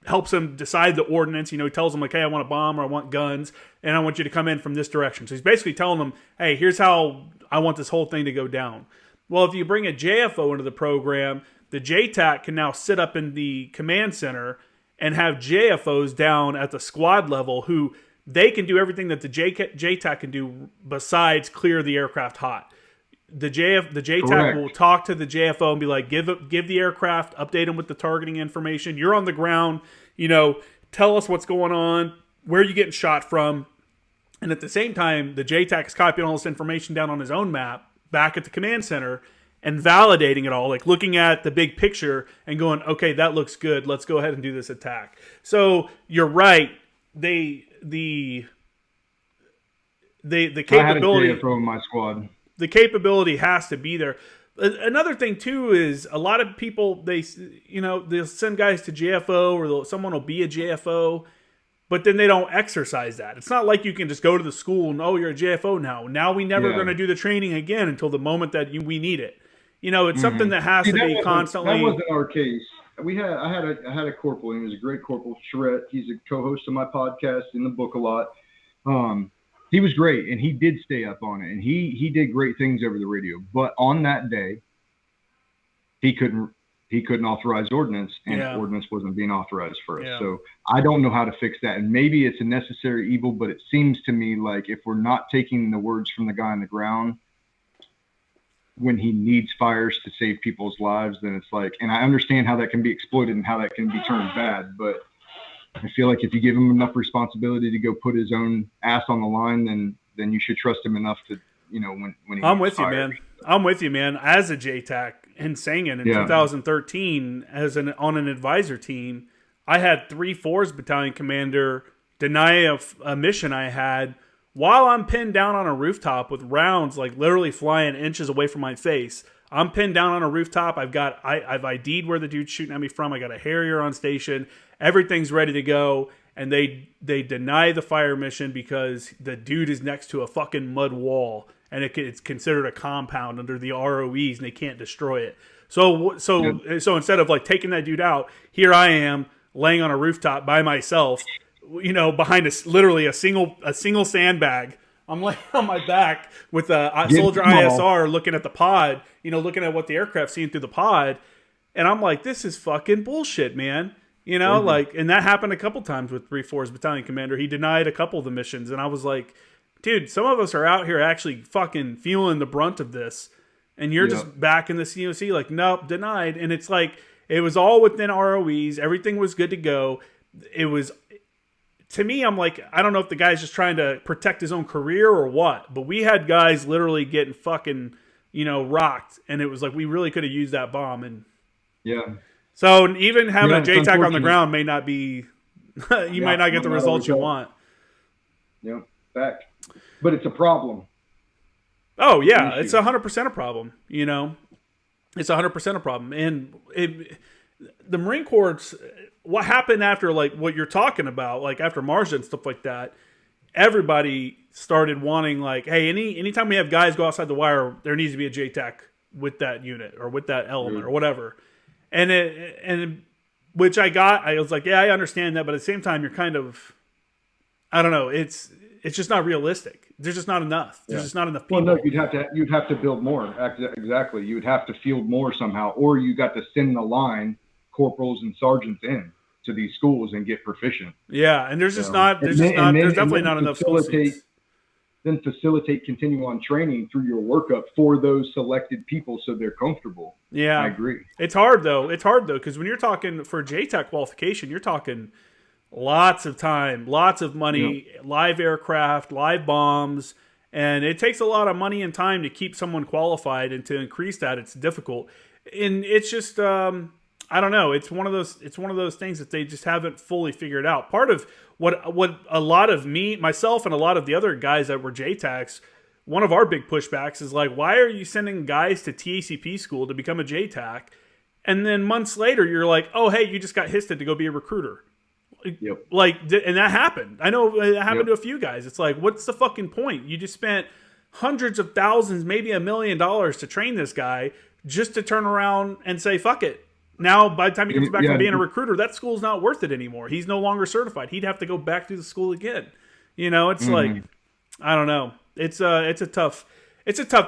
helps them decide the ordnance. He tells them like, hey, I want a bomb, or I want guns, and I want you to come in from this direction. So he's basically telling them, hey, here's how I want this whole thing to go down. Well, if you bring a JFO into the program, the JTAC can now sit up in the command center and have JFOs down at the squad level who they can do everything that the JTAC can do besides clear the aircraft hot. The JTAC will talk to the JFO and be like, give the aircraft, update them with the targeting information. You're on the ground, tell us what's going on, where are you getting shot from. And at the same time, the JTAC is copying all this information down on his own map back at the command center and validating it all, like looking at the big picture and going, okay, that looks good. Let's go ahead and do this attack. So you're right. The capability. I had a JFO in my squad. The capability has to be there. Another thing too is a lot of people, they'll send guys to JFO, or someone will be a JFO, but then they don't exercise that. It's not like you can just go to the school and, oh, you're a JFO now. Now we never going to do the training again until the moment that we need it. It's something that has to be constantly. That wasn't our case. I had a corporal. He was a great corporal, Charette. He's a co-host of my podcast, in the book a lot. He was great, and he did stay up on it, and he did great things over the radio. But on that day, he couldn't authorize ordnance, and ordnance wasn't being authorized for us. Yeah. So I don't know how to fix that, and maybe it's a necessary evil, but it seems to me like if we're not taking the words from the guy on the ground when he needs fires to save people's lives, then it's like, and I understand how that can be exploited and how that can be turned bad, but I feel like if you give him enough responsibility to go put his own ass on the line, then you should trust him enough to, when he I'm with you, man. I'm with you, man. As a JTAC in Sangin in 2013, on an advisor team, I had 3-4's battalion commander deny a mission I had while I'm pinned down on a rooftop with rounds like literally flying inches away from my face. I'm pinned down on a rooftop. I've ID'd where the dude's shooting at me from. I got a Harrier on station. Everything's ready to go. And they deny the fire mission because the dude is next to a fucking mud wall. And it's considered a compound under the ROEs, and they can't destroy it. So instead of like taking that dude out, here I am laying on a rooftop by myself, behind literally a single sandbag. I'm laying on my back with a soldier ISR looking at the pod, looking at what the aircraft's seeing through the pod. And I'm like, this is fucking bullshit, man. And that happened a couple times with 3-4's battalion commander. He denied a couple of the missions. And I was like, dude, some of us are out here actually fucking feeling the brunt of this. And you're just back in the COC like, nope, denied. And it's like, it was all within ROEs. Everything was good to go. It was, to me, I'm like, I don't know if the guy's just trying to protect his own career or what, but we had guys literally getting fucking rocked, and it was like we really could have used that bomb. And Yeah. so even having a it's JTAC on the unfortunate. ground may not be, you might not get the results you want. Yep, fact. But it's a problem. Oh yeah, it's 100% a problem. It's 100% a problem. And the Marine Corps, what happened after like what you're talking about, like after Marjah and stuff like that, everybody started wanting like, hey, anytime we have guys go outside the wire, there needs to be a JTAC with that unit or with that element or whatever. And which I was like, yeah, I understand that, but at the same time, you're kind of, I don't know, it's just not realistic. There's just not enough. There's just not enough people. Well, no, you'd have to build more. Exactly. You would have to field more somehow, or you got to send the line corporals and sergeants in to these schools and get proficient. Yeah, and there's definitely not enough school seats. Then facilitate continual training through your workup for those selected people so they're comfortable. Yeah. I agree. It's hard though, because when you're talking for JTAC qualification, you're talking lots of time, lots of money, live aircraft, live bombs, and it takes a lot of money and time to keep someone qualified, and to increase that, it's difficult. And it's just I don't know. It's one of those things that they just haven't fully figured out. Part of what a lot of myself and a lot of the other guys that were JTACs, one of our big pushbacks is like, why are you sending guys to TACP school to become a JTAC, and then months later you're like, oh hey, you just got histed to go be a recruiter. Yep. Like, and that happened. I know it happened to a few guys. It's like, what's the fucking point? You just spent hundreds of thousands, maybe $1 million to train this guy, just to turn around and say, fuck it. Now, by the time he comes back from being a recruiter, that school's not worth it anymore. He's no longer certified. He'd have to go back through the school again. It's like, I don't know. It's a tough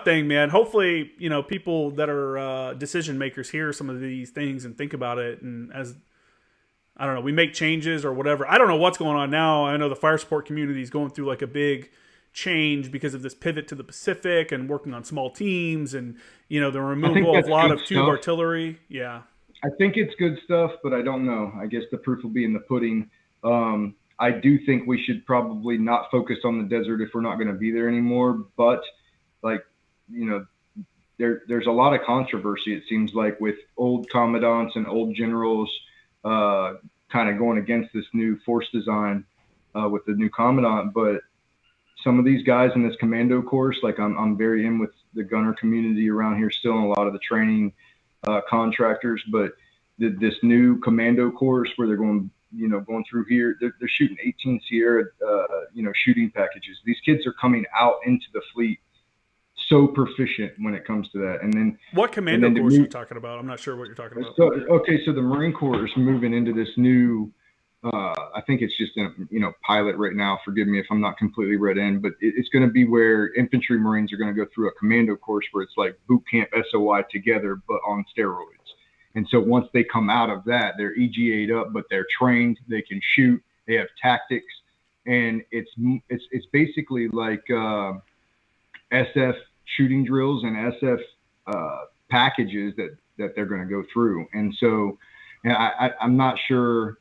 thing, man. Hopefully, people that are decision makers hear some of these things and think about it, and as I don't know, we make changes or whatever. I don't know what's going on now. I know the fire support community is going through like a big change because of this pivot to the Pacific and working on small teams, and the removal of a lot of tube artillery. Yeah. I think it's good stuff, but I don't know. I guess the proof will be in the pudding. I do think we should probably not focus on the desert if we're not going to be there anymore. But there's a lot of controversy, it seems like, with old commandants and old generals kind of going against this new force design with the new commandant. But some of these guys in this commando course, like I'm very in with the gunner community around here still, and a lot of the training contractors, but this new commando course where they're going through here, they're shooting 18 Sierra, shooting packages. These kids are coming out into the fleet so proficient when it comes to that. And then what commando course are you talking about? I'm not sure what you're talking about. So the Marine Corps is moving into this new, I think it's just a pilot right now. Forgive me if I'm not completely read in, but it's going to be where infantry Marines are going to go through a commando course where it's like boot camp SOI together, but on steroids. And so once they come out of that, they're EGA'd up, but they're trained. They can shoot. They have tactics, and it's basically like SF shooting drills and SF packages that they're going to go through. And so, I'm not sure.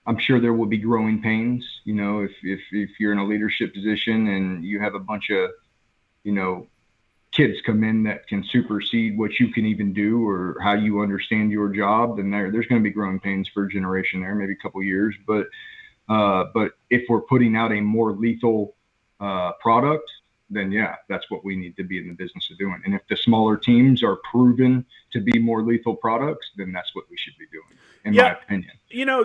I'm sure there will be growing pains, if you're in a leadership position and you have a bunch of, kids come in that can supersede what you can even do or how you understand your job, then there's going to be growing pains for a generation there, maybe a couple of years. But if we're putting out a more lethal product, then yeah, that's what we need to be in the business of doing. And if the smaller teams are proven to be more lethal products, then that's what we should be doing, in my opinion.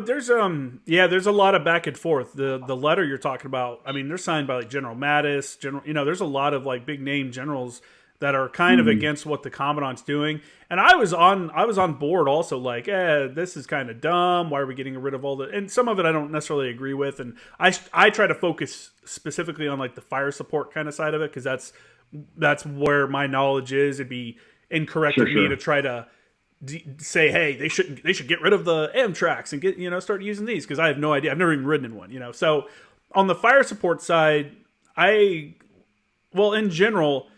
There's a lot of back and forth. The letter you're talking about, I mean, they're signed by like General Mattis, there's a lot of like big name generals that are kind of against what the commandant's doing. And I was on board also, like, this is kind of dumb. Why are we getting rid of all the, and some of it I don't necessarily agree with. And I try to focus specifically on like the fire support kind of side of it, because that's where my knowledge is. It'd be incorrect of me to try to say, hey, they should get rid of the Amtraks and get, start using these, because I have no idea. I've never even ridden in one, So on the fire support side, in general,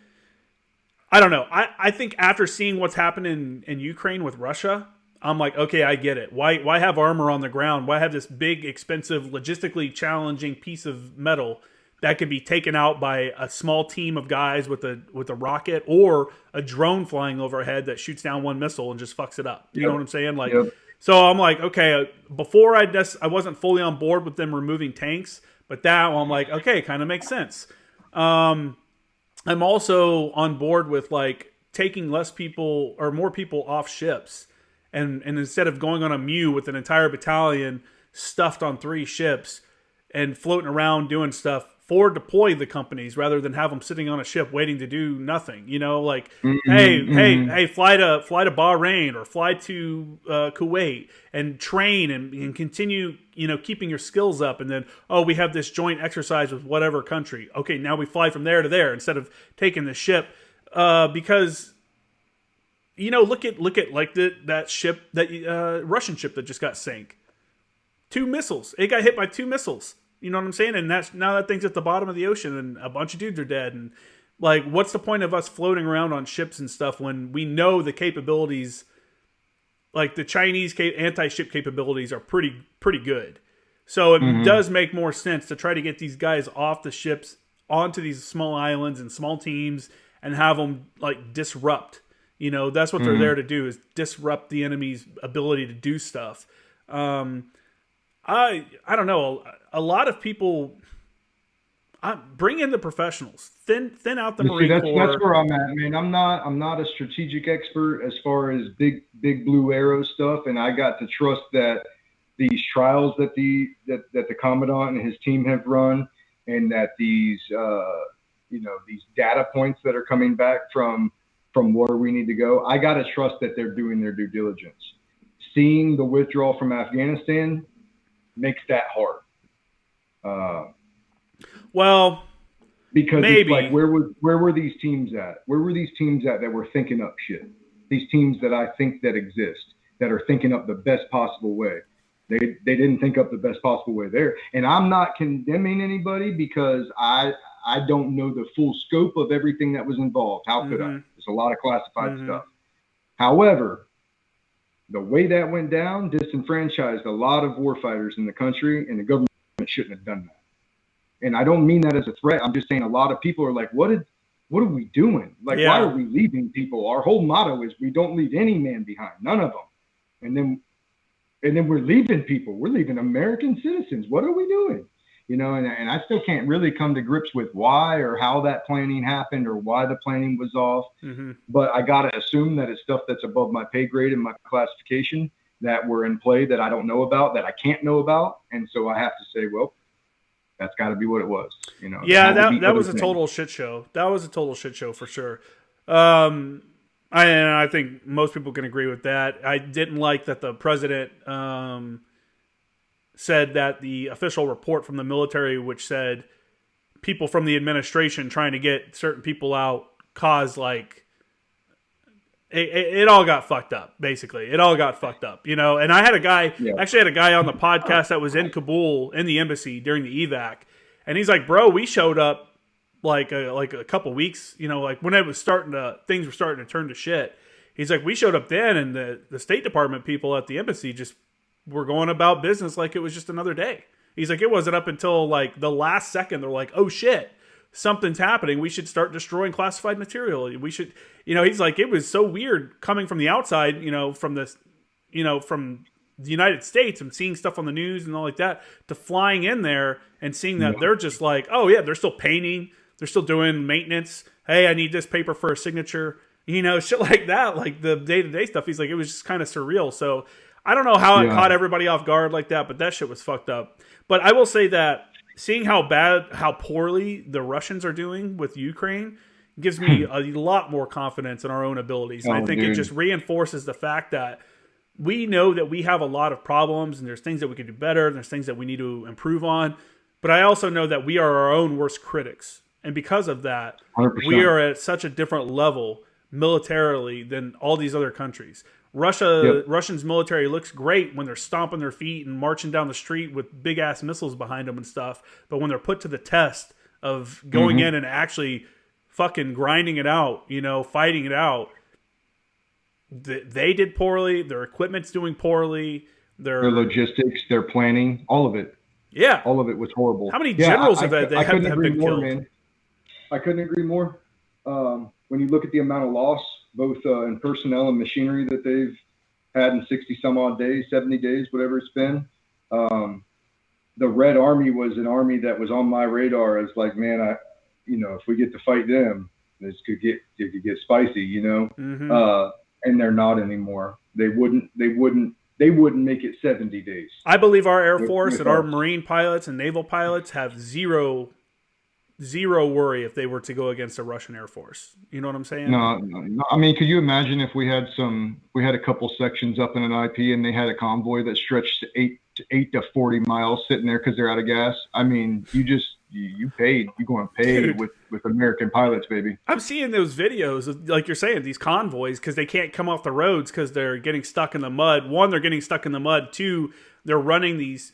I don't know. I think after seeing what's happened in Ukraine with Russia, I'm like, okay, I get it. Why have armor on the ground? Why have this big, expensive, logistically challenging piece of metal that could be taken out by a small team of guys with a rocket or a drone flying overhead that shoots down one missile and just fucks it up. You know what I'm saying? Like, so I'm like, okay, before I wasn't fully on board with them removing tanks, but now I'm like, okay, kind of makes sense. I'm also on board with like taking less people or more people off ships, and instead of going on a MEU with an entire battalion stuffed on 3 ships and floating around doing stuff, forward deploy the companies rather than have them sitting on a ship waiting to do nothing. You know, like, hey, fly to Bahrain or fly to Kuwait and train and continue, you know, keeping your skills up. And then, oh, we have this joint exercise with whatever country. Okay, now we fly from there to there instead of taking the ship, because, you know, look at like that ship, that Russian ship that just got sank. 2 missiles. It got hit by 2 missiles. You know what I'm saying? And now that thing's at the bottom of the ocean and a bunch of dudes are dead. And like, what's the point of us floating around on ships and stuff when we know the capabilities, like the Chinese anti-ship capabilities are pretty good. So it does make more sense to try to get these guys off the ships onto these small islands and small teams and have them like disrupt. You know, that's what they're there to do, is disrupt the enemy's ability to do stuff. I don't know. A lot of people bring in the professionals, thin out the Marine Corps. That's where I'm at, man. I'm not a strategic expert as far as big blue arrow stuff, and I got to trust that these trials that the commandant and his team have run, and that these these data points that are coming back from where we need to go. I got to trust that they're doing their due diligence. Seeing the withdrawal from Afghanistan makes that hard. Well, because maybe. It's like, where were these teams at? Where were these teams at that were thinking up shit? These teams that I think that exist, that are thinking up the best possible way. They didn't think up the best possible way there. And I'm not condemning anybody because I don't know the full scope of everything that was involved. How could I? There's a lot of classified stuff. However, the way that went down disenfranchised a lot of warfighters in the country, and the government shouldn't have done that. And I don't mean that as a threat. I'm just saying a lot of people are like, what are we doing? Like, why are we leaving people? Our whole motto is we don't leave any man behind, none of them. And then we're leaving people. We're leaving American citizens. What are we doing? You know, and I still can't really come to grips with why or how that planning happened or why the planning was off. But I got to assume that it's stuff that's above my pay grade and my classification that were in play that I don't know about, that I can't know about. And so I have to say, well, that's got to be what it was. You know. Yeah, that was a total shit show. That was a total shit show for sure. I think most people can agree with that. I didn't like that the president said that the official report from the military, which said people from the administration trying to get certain people out, caused like it all got fucked up. Basically, it all got fucked up. You know, and I had a guy actually had a guy on the podcast that was in Kabul in the embassy during the evac, and he's like, "Bro, we showed up like a couple weeks, you know, like when it was things were starting to turn to shit." He's like, "We showed up then, and the State Department people at the embassy just were going about business like it was just another day." He's like, "It wasn't up until like the last second they're like, oh shit, something's happening. We should start destroying classified material. We should," you know, he's like, "It was so weird coming from the outside, you know, from this, you know, from the United States and seeing stuff on the news and all like that, to flying in there and seeing that they're just like, oh yeah, they're still painting, they're still doing maintenance. Hey, I need this paper for a signature, you know, shit like that, like the day-to-day stuff." He's like, it was just kind of surreal. So I don't know how it caught everybody off guard like that, but that shit was fucked up. But I will say that seeing how poorly the Russians are doing with Ukraine gives me a lot more confidence in our own abilities. And I think it just reinforces the fact that we know that we have a lot of problems and there's things that we could do better and there's things that we need to improve on. But I also know that we are our own worst critics. And because of that, 100%. We are at such a different level militarily than all these other countries. Russians military looks great when they're stomping their feet and marching down the street with big ass missiles behind them and stuff. But when they're put to the test of going in and actually fucking grinding it out, you know, fighting it out, they did poorly. Their equipment's doing poorly. Their logistics, their planning, all of it. Yeah. All of it was horrible. How many Yeah, generals I couldn't have agree been more, killed? man. I couldn't agree more. When you look at the amount of loss, both in personnel and machinery that they've had in 60 some odd days, 70 days, whatever it's been, the Red Army was an army that was on my radar as like, man, if we get to fight them, it could get spicy, and they're not anymore. They wouldn't make it 70 days I believe our Air Force with and our us. Marine pilots and naval pilots have zero worry if they were to go against a Russian Air Force. You know what I'm saying? No. I mean, could you imagine if we had a couple sections up in an IP and they had a convoy that stretched 8 to 40 miles sitting there because they're out of gas? I mean, you paid. You're going to pay Dude. with American pilots, baby. I'm seeing those videos of, like you're saying, these convoys because they can't come off the roads because they're getting stuck in the mud. One, they're getting stuck in the mud. Two, they're running these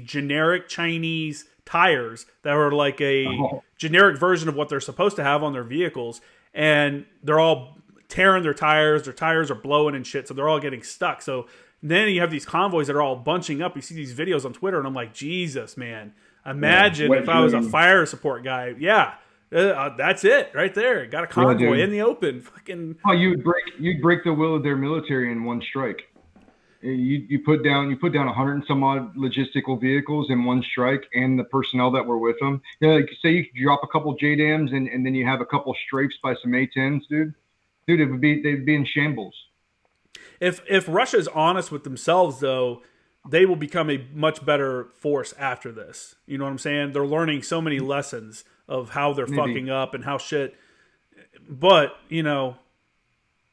generic Chinese tires that are like a generic version of what they're supposed to have on their vehicles, and they're all tearing their tires. Their tires are blowing and shit, so they're all getting stuck. So then you have these convoys that are all bunching up. You see these videos on Twitter, and I'm like, Jesus, man. Imagine if I was a fire support guy. Yeah, that's it right there. Got a convoy in the open. Fucking. Oh, you'd break the will of their military in one strike. You put down 100 and some odd logistical vehicles in one strike, and the personnel that were with them. Like say you drop a couple JDAMs and then you have a couple strafes by some A-10s, dude, they'd be in shambles. If Russia's honest with themselves, though, they will become a much better force after this. You know what I'm saying? They're learning so many lessons of how they're fucking up and how shit. But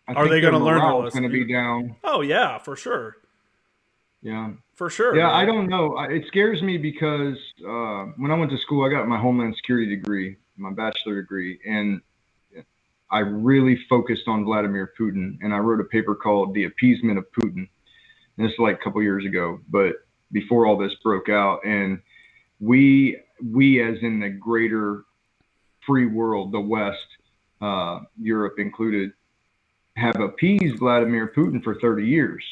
are they going to learn their lesson? Going to be down. Oh yeah, for sure. Yeah, for sure. Yeah, man. I don't know. It scares me because when I went to school, I got my Homeland Security degree, my bachelor degree, and I really focused on Vladimir Putin, and I wrote a paper called "The Appeasement of Putin." And this is like a couple years ago, but before all this broke out, and we as in the greater free world, the West, Europe included, have appeased Vladimir Putin for 30 years.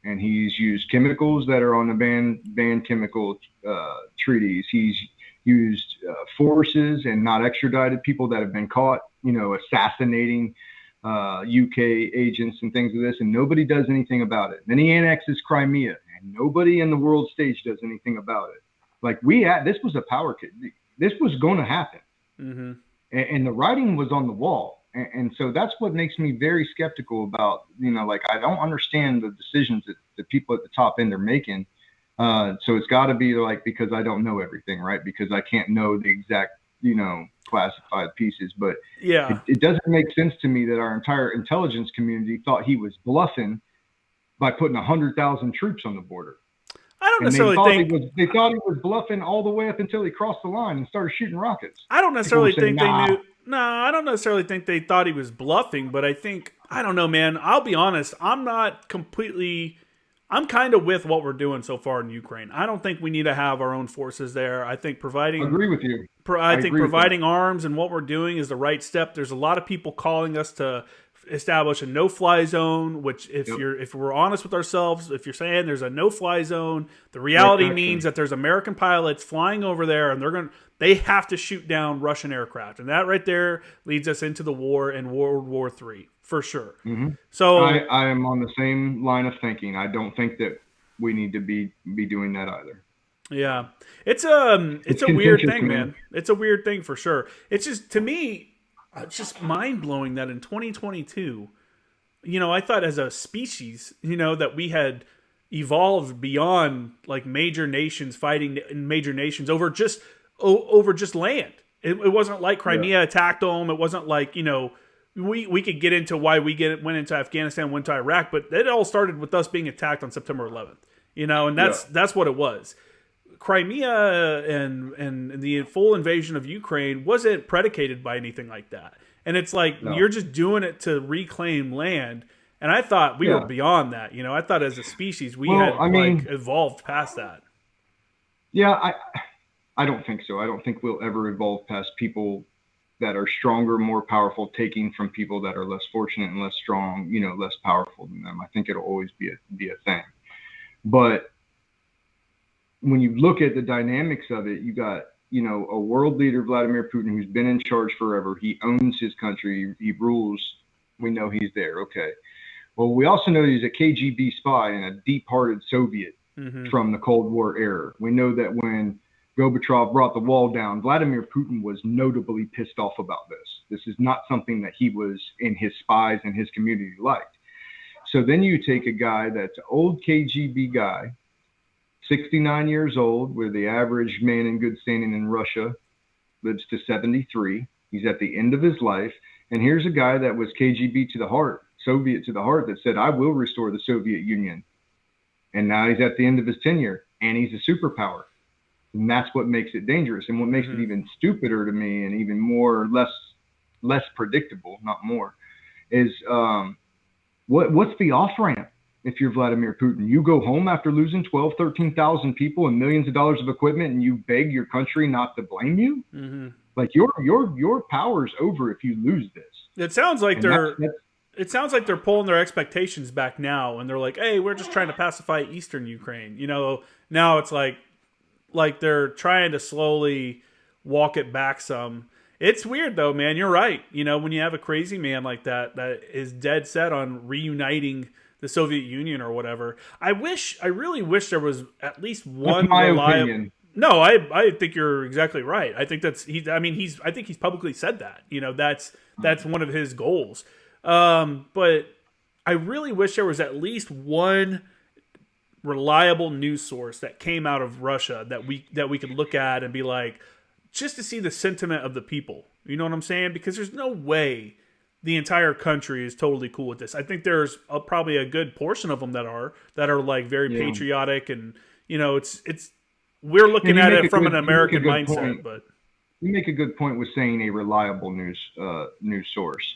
And he's used chemicals that are on the banned chemical treaties. He's used forces and not extradited people that have been caught, assassinating UK agents and things of this, and nobody does anything about it. Then he annexes Crimea, and nobody in the world stage does anything about it. Like this was a power kid. This was going to happen, and the writing was on the wall. And so that's what makes me very skeptical about, I don't understand the decisions that the people at the top end are making. So it's got to be because I don't know everything, right? Because I can't know the exact, classified pieces. But yeah, it doesn't make sense to me that our entire intelligence community thought he was bluffing by putting 100,000 troops on the border. I don't necessarily think they thought he was bluffing all the way up until he crossed the line and started shooting rockets. I don't necessarily think they knew. No, I don't necessarily think they thought he was bluffing, but I don't know, man. I'll be honest. I'm kind of with what we're doing so far in Ukraine. I don't think we need to have our own forces there. I think providing. I agree with you. I think providing arms and what we're doing is the right step. There's a lot of people calling us to establish a no-fly zone, which if we're honest with ourselves, if you're saying there's a no-fly zone, the reality means that there's American pilots flying over there and they have to shoot down Russian aircraft. And that right there leads us into the war and World War III, for sure. Mm-hmm. So I am on the same line of thinking. I don't think that we need to be doing that either. Yeah. It's a weird thing, man. It's a weird thing for sure. It's just, to me, it's just mind-blowing that in 2022, I thought as a species, that we had evolved beyond like major nations fighting in major nations over just land. It wasn't like Crimea attacked them. It wasn't like, we could get into why went into Afghanistan, went to Iraq, but it all started with us being attacked on September 11th, and that's what it was. Crimea and the full invasion of Ukraine wasn't predicated by anything like that. And it's like, you're just doing it to reclaim land. And I thought we were beyond that. I thought as a species, we had evolved past that. Yeah, I don't think so. I don't think we'll ever evolve past people that are stronger, more powerful, taking from people that are less fortunate and less strong, less powerful than them. I think it'll always be a thing. But when you look at the dynamics of it, you got, a world leader, Vladimir Putin, who's been in charge forever. He owns his country. He rules. We know he's there. Okay. Well, we also know he's a KGB spy and a deep-hearted Soviet from the Cold War era. We know that when Gorbachev brought the wall down, Vladimir Putin was notably pissed off about this. This is not something that he was in his spies and his community liked. So then you take a guy that's an old KGB guy, 69 years old, where the average man in good standing in Russia lives to 73. He's at the end of his life. And here's a guy that was KGB to the heart, Soviet to the heart, that said, I will restore the Soviet Union. And now he's at the end of his tenure, and he's a superpower. And that's what makes it dangerous. And what makes it even stupider to me and even more, less predictable, not more, is what's the off-ramp if you're Vladimir Putin? You go home after losing 12, 13,000 people and millions of dollars of equipment, and you beg your country not to blame you? Like your power's over if you lose this. It sounds like they're pulling their expectations back now, and they're like, "Hey, we're just trying to pacify Eastern Ukraine." Now it's like they're trying to slowly walk it back some. It's weird though, man. You're right. When you have a crazy man like that is dead set on reuniting the Soviet Union or whatever. I really wish there was at least one reliable. Opinion. No, I think you're exactly right. I think I think he's publicly said that. That's one of his goals. But I really wish there was at least one reliable news source that came out of Russia that we could look at and be like, just to see the sentiment of the people. You know what I'm saying? Because there's no way the entire country is totally cool with this. I think there's probably a good portion of them that are like very patriotic, and it's we're looking at it from an American mindset. But you make a good point with saying a reliable news source.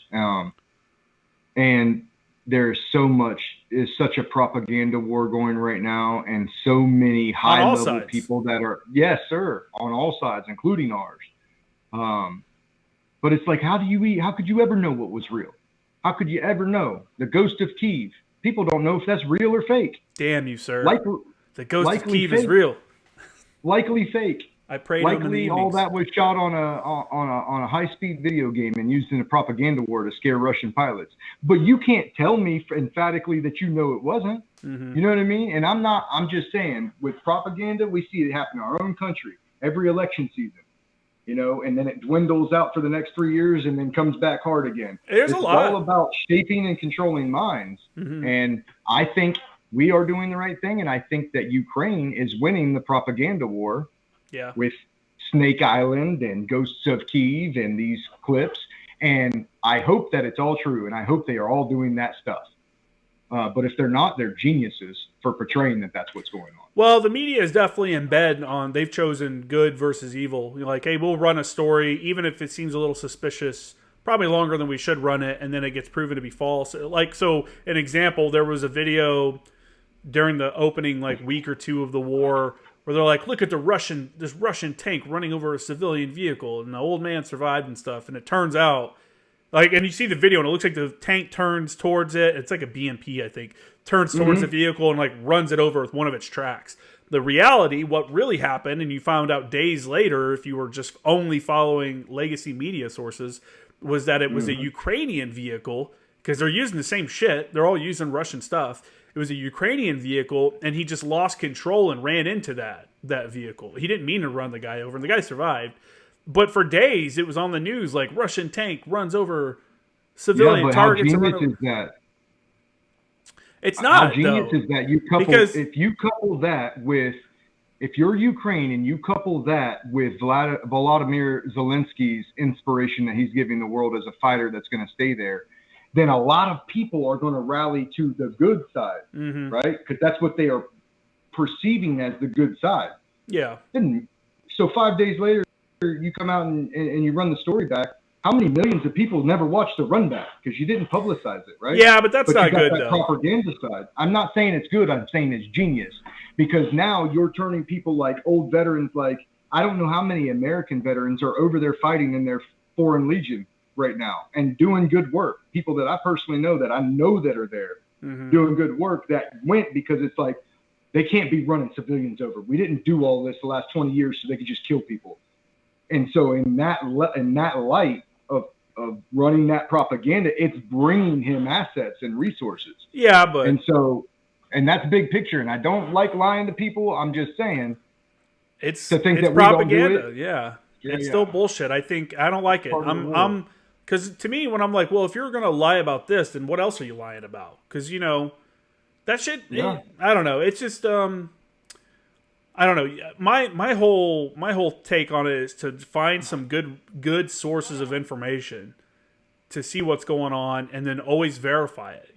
And there's such a propaganda war going right now, and so many high-level people that are, yes, sir, on all sides, including ours. But it's like, how could you ever know what was real? How could you ever know? The ghost of Kiev. People don't know if that's real or fake. Damn you, sir. The ghost of Kiev is real. Likely fake. I prayed likely all that was shot on a high-speed video game and used in a propaganda war to scare Russian pilots. But you can't tell me emphatically that it wasn't. You know what I mean? And I'm just saying, with propaganda, we see it happen in our own country every election season. And then it dwindles out for the next 3 years and then comes back hard again. It's all about shaping and controlling minds. And I think we are doing the right thing. And I think that Ukraine is winning the propaganda war. Yeah. With Snake Island and Ghosts of Kiev and these clips. And I hope that it's all true. And I hope they are all doing that stuff. But if they're not, they're geniuses for portraying that that's what's going on. Well, the media is definitely in bed on, they've chosen good versus evil. Like, hey, we'll run a story, even if it seems a little suspicious, probably longer than we should run it, and then it gets proven to be false. Like, so an example, there was a video during the opening week or two of the war where they're like, look at this Russian tank running over a civilian vehicle, and the old man survived and stuff. And it turns out, and you see the video, and it looks like the tank turns towards it. It's like a BMP, I think, turns towards the vehicle and runs it over with one of its tracks. The reality, what really happened, and you found out days later, if you were just only following legacy media sources, was that it was a Ukrainian vehicle, because they're using the same shit. They're all using Russian stuff. It was a Ukrainian vehicle, and he just lost control and ran into that vehicle. He didn't mean to run the guy over, and the guy survived. But for days, it was on the news, like, Russian tank runs over civilian targets. How genius is that? It's not, how genius is that? If you're Ukraine and you couple that with Volodymyr Zelensky's inspiration that he's giving the world as a fighter that's going to stay there, then a lot of people are going to rally to the good side, right? Because that's what they are perceiving as the good side. Yeah. And so 5 days later, you come out and you run the story back. How many millions of people never watched the run back because you didn't publicize it, right? Yeah, but that's not good, though. Propaganda side. I'm not saying it's good. I'm saying it's genius, because now you're turning people like old veterans. Like, I don't know how many American veterans are over there fighting in their foreign legion right now and doing good work. People that I personally know that I know that are there doing good work that went because it's like, They can't be running civilians over. We didn't do all this the last 20 years so they could just kill people. And so in that light of running that propaganda, it's bringing him assets and resources. Yeah, but and that's big picture. And I don't like lying to people. I'm just saying it's that propaganda. We don't do it. Yeah, it's still bullshit. I don't like it. Because to me, when I'm like, well, if you're gonna lie about this, then what else are you lying about? Because that shit. Yeah. I don't know. It's just I don't know. My whole take on it is to find some good sources of information to see what's going on, and then always verify it.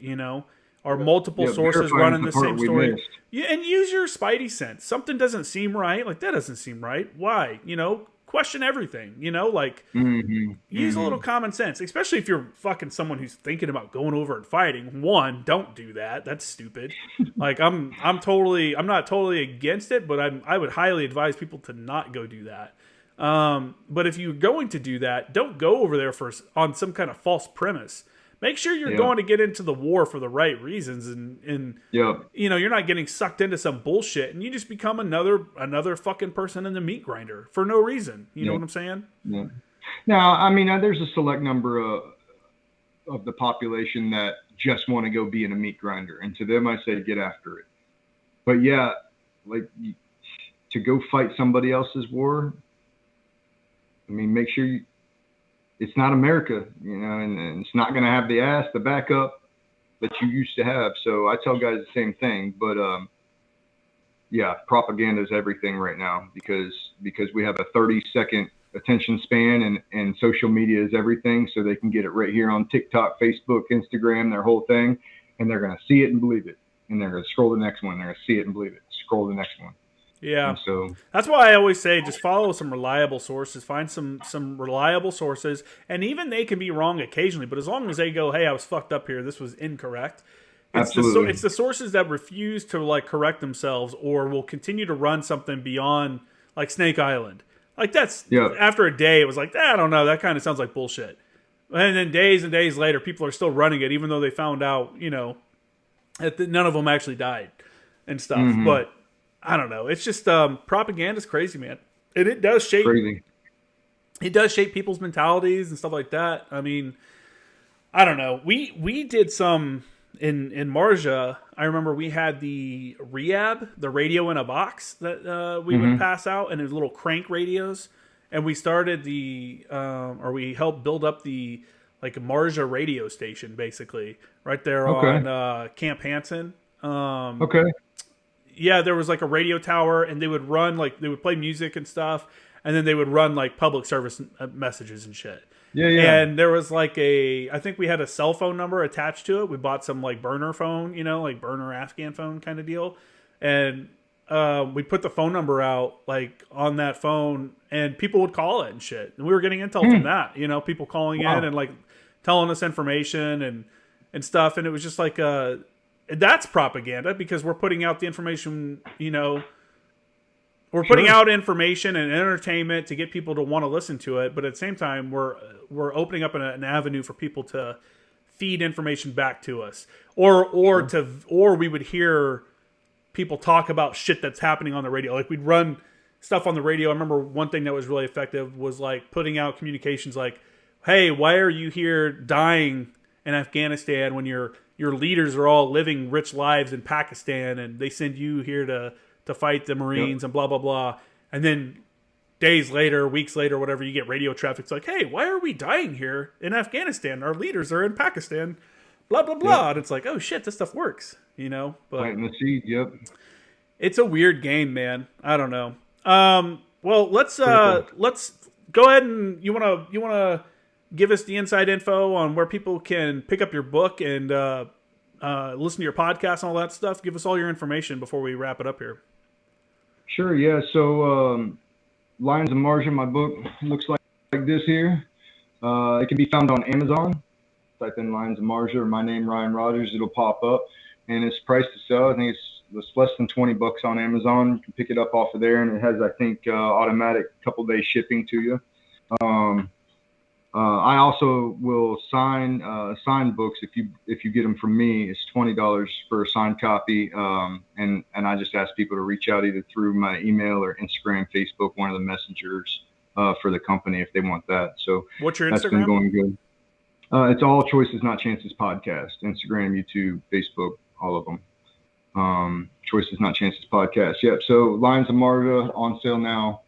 Are multiple sources running the same story? Yeah, and use your spidey sense. Something doesn't seem right. Like, that doesn't seem right. Why? Question everything. Use a little common sense, especially if you're fucking someone who's thinking about going over and fighting. One, don't do that. That's stupid. Like, I'm not totally against it, but I would highly advise people to not go do that. But if you're going to do that, don't go over there on some kind of false premise. Make sure you're going to get into the war for the right reasons, and you're not getting sucked into some bullshit, and you just become another fucking person in the meat grinder for no reason. You know what I'm saying? Yeah. Now, I mean, there's a select number of the population that just want to go be in a meat grinder, and to them I say get after it. But yeah, like, to go fight somebody else's war, I mean, make sure it's not America, and it's not going to have the backup that you used to have. So I tell guys the same thing, but propaganda is everything right now because we have a 30-second attention span, and social media is everything. So they can get it right here on TikTok, Facebook, Instagram, their whole thing, and they're going to see it and believe it. And they're going to scroll the next one. They're going to see it and believe it. Scroll the next one. Yeah, and so that's why I always say just follow some reliable sources. Find some reliable sources, and even they can be wrong occasionally. But as long as they go, "Hey, I was fucked up here. This was incorrect." Absolutely. It's the sources that refuse to correct themselves or will continue to run something beyond like Snake Island. Like that's after a day, it was like, I don't know, that kind of sounds like bullshit. And then days and days later, people are still running it, even though they found out, that none of them actually died and stuff. Mm-hmm. But I don't know. It's just propaganda's crazy, man. And it does shape. Crazy. It does shape people's mentalities and stuff like that. I mean, I don't know. We did some in Marjah. I remember we had the Rehab, the radio in a box that we would pass out, and it was little crank radios. And we started or we helped build up the Marjah radio station, basically, right there on Camp Hansen. Okay. Yeah, there was a radio tower, and they would run they would play music and stuff, and then they would run public service messages and shit. Yeah. And there was I think we had a cell phone number attached to it. We bought some burner phone, burner Afghan phone kind of deal, and we put the phone number out on that phone, and people would call it and shit. And we were getting intel from that, people calling in and telling us information and stuff, and it was just that's propaganda because we're putting out the information, we're putting out information and entertainment to get people to want to listen to it. But at the same time, we're opening up an avenue for people to feed information back to us, or we would hear people talk about shit that's happening on the radio. We'd run stuff on the radio. I remember one thing that was really effective was putting out communications hey, why are you here dying in Afghanistan when your leaders are all living rich lives in Pakistan, and they send you here to fight the Marines and blah, blah, blah. And then days later, weeks later, whatever, you get radio traffic. It's hey, why are we dying here in Afghanistan? Our leaders are in Pakistan, blah, blah, blah. And it's oh shit, this stuff works, But planting the seed, it's a weird game, man. I don't know. Well, let's go ahead and you wanna give us the inside info on where people can pick up your book and listen to your podcast and all that stuff. Give us all your information before we wrap it up here. Sure, yeah. So Lions of Marjah, my book, looks like this here. It can be found on Amazon. Type in Lions of Marjah or my name, Ryan Rogers. It'll pop up. And it's priced to sell. I think it's less than $20 on Amazon. You can pick it up off of there. And it has, I think, automatic couple-day shipping to you. I also will sign books if you get them from me. It's $20 for a signed copy, and I just ask people to reach out either through my email or Instagram, Facebook, one of the messengers for the company if they want that. So what's your Instagram? That's been going good. It's all Choices Not Chances podcast. Instagram, YouTube, Facebook, all of them. Choices Not Chances podcast. Yep. So Lions of Marjah on sale now.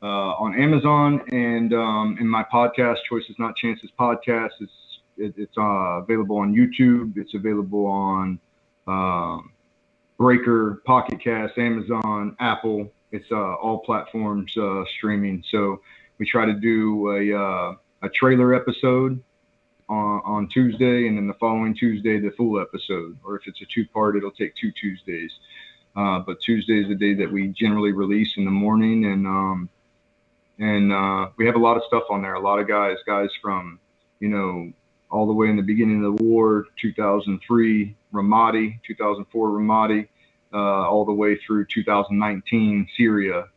On Amazon and in my podcast, Choices Not Chances podcast. It's available on YouTube. It's available on Breaker, Pocket Cast, Amazon, Apple. It's all platforms streaming. So we try to do a trailer episode on Tuesday, and then the following Tuesday the full episode. Or if it's a two-part, it'll take 2 Tuesdays. But Tuesday is the day that we generally release in the morning, and we have a lot of stuff on there. A lot of guys from, all the way in the beginning of the war, 2003 Ramadi, 2004 Ramadi, all the way through 2019 Syria,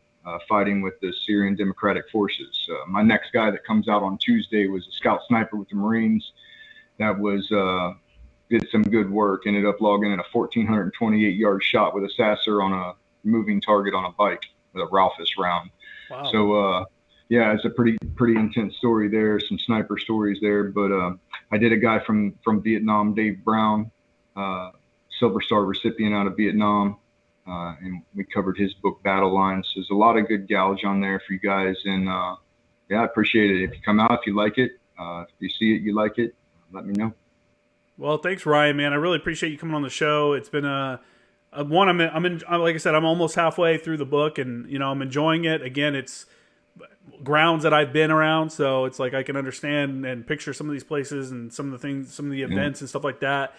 fighting with the Syrian Democratic Forces. My next guy that comes out on Tuesday was a scout sniper with the Marines that was did some good work. Ended up logging in a 1,428-yard shot with a Sasser on a moving target on a bike with a Ralphus round. Wow. So, yeah, it's a pretty intense story there, some sniper stories there. But I did a guy from Vietnam, Dave Brown, Silver Star recipient out of Vietnam, and we covered his book, Battle Lines. There's a lot of good gouge on there for you guys, and yeah, I appreciate it. If you come out, if you like it, if you see it, you like it, let me know. Well, thanks, Ryan, man. I really appreciate you coming on the show. It's been one. Like I said, I'm almost halfway through the book, and I'm enjoying it. Again, it's grounds that I've been around, so it's like I can understand and picture some of these places and some of the things, some of the events and stuff like that.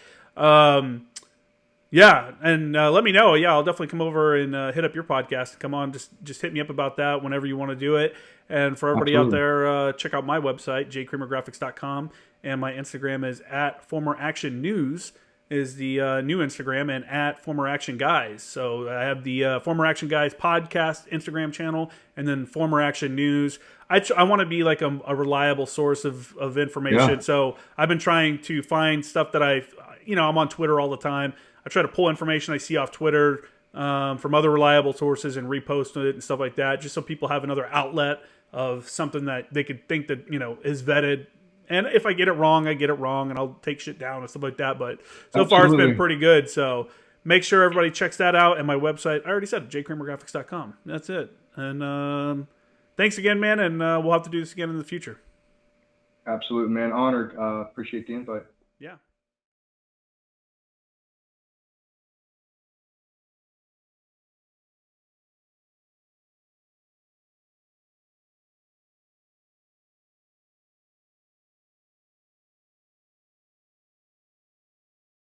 Yeah, and let me know. Yeah, I'll definitely come over and hit up your podcast. Come on, just hit me up about that whenever you want to do it. And for everybody out there, check out my website, jkramergraphics.com, and my Instagram is @formeractionnews is the new Instagram, and @formeractionguys. So I have the Former Action Guys podcast Instagram channel, and then Former Action News. I want to be like a reliable source of information. Yeah. So I've been trying to find stuff that I'm on Twitter all the time. I try to pull information I see off Twitter from other reliable sources and repost it and stuff like that, just so people have another outlet of something that they could think that is vetted. And if I get it wrong, I get it wrong, and I'll take shit down and stuff like that. But so far, it's been pretty good. So make sure everybody checks that out. And my website, I already said it, jkramergraphics.com. That's it. And thanks again, man. And we'll have to do this again in the future. Absolutely, man. Honored. Appreciate the invite. Yeah.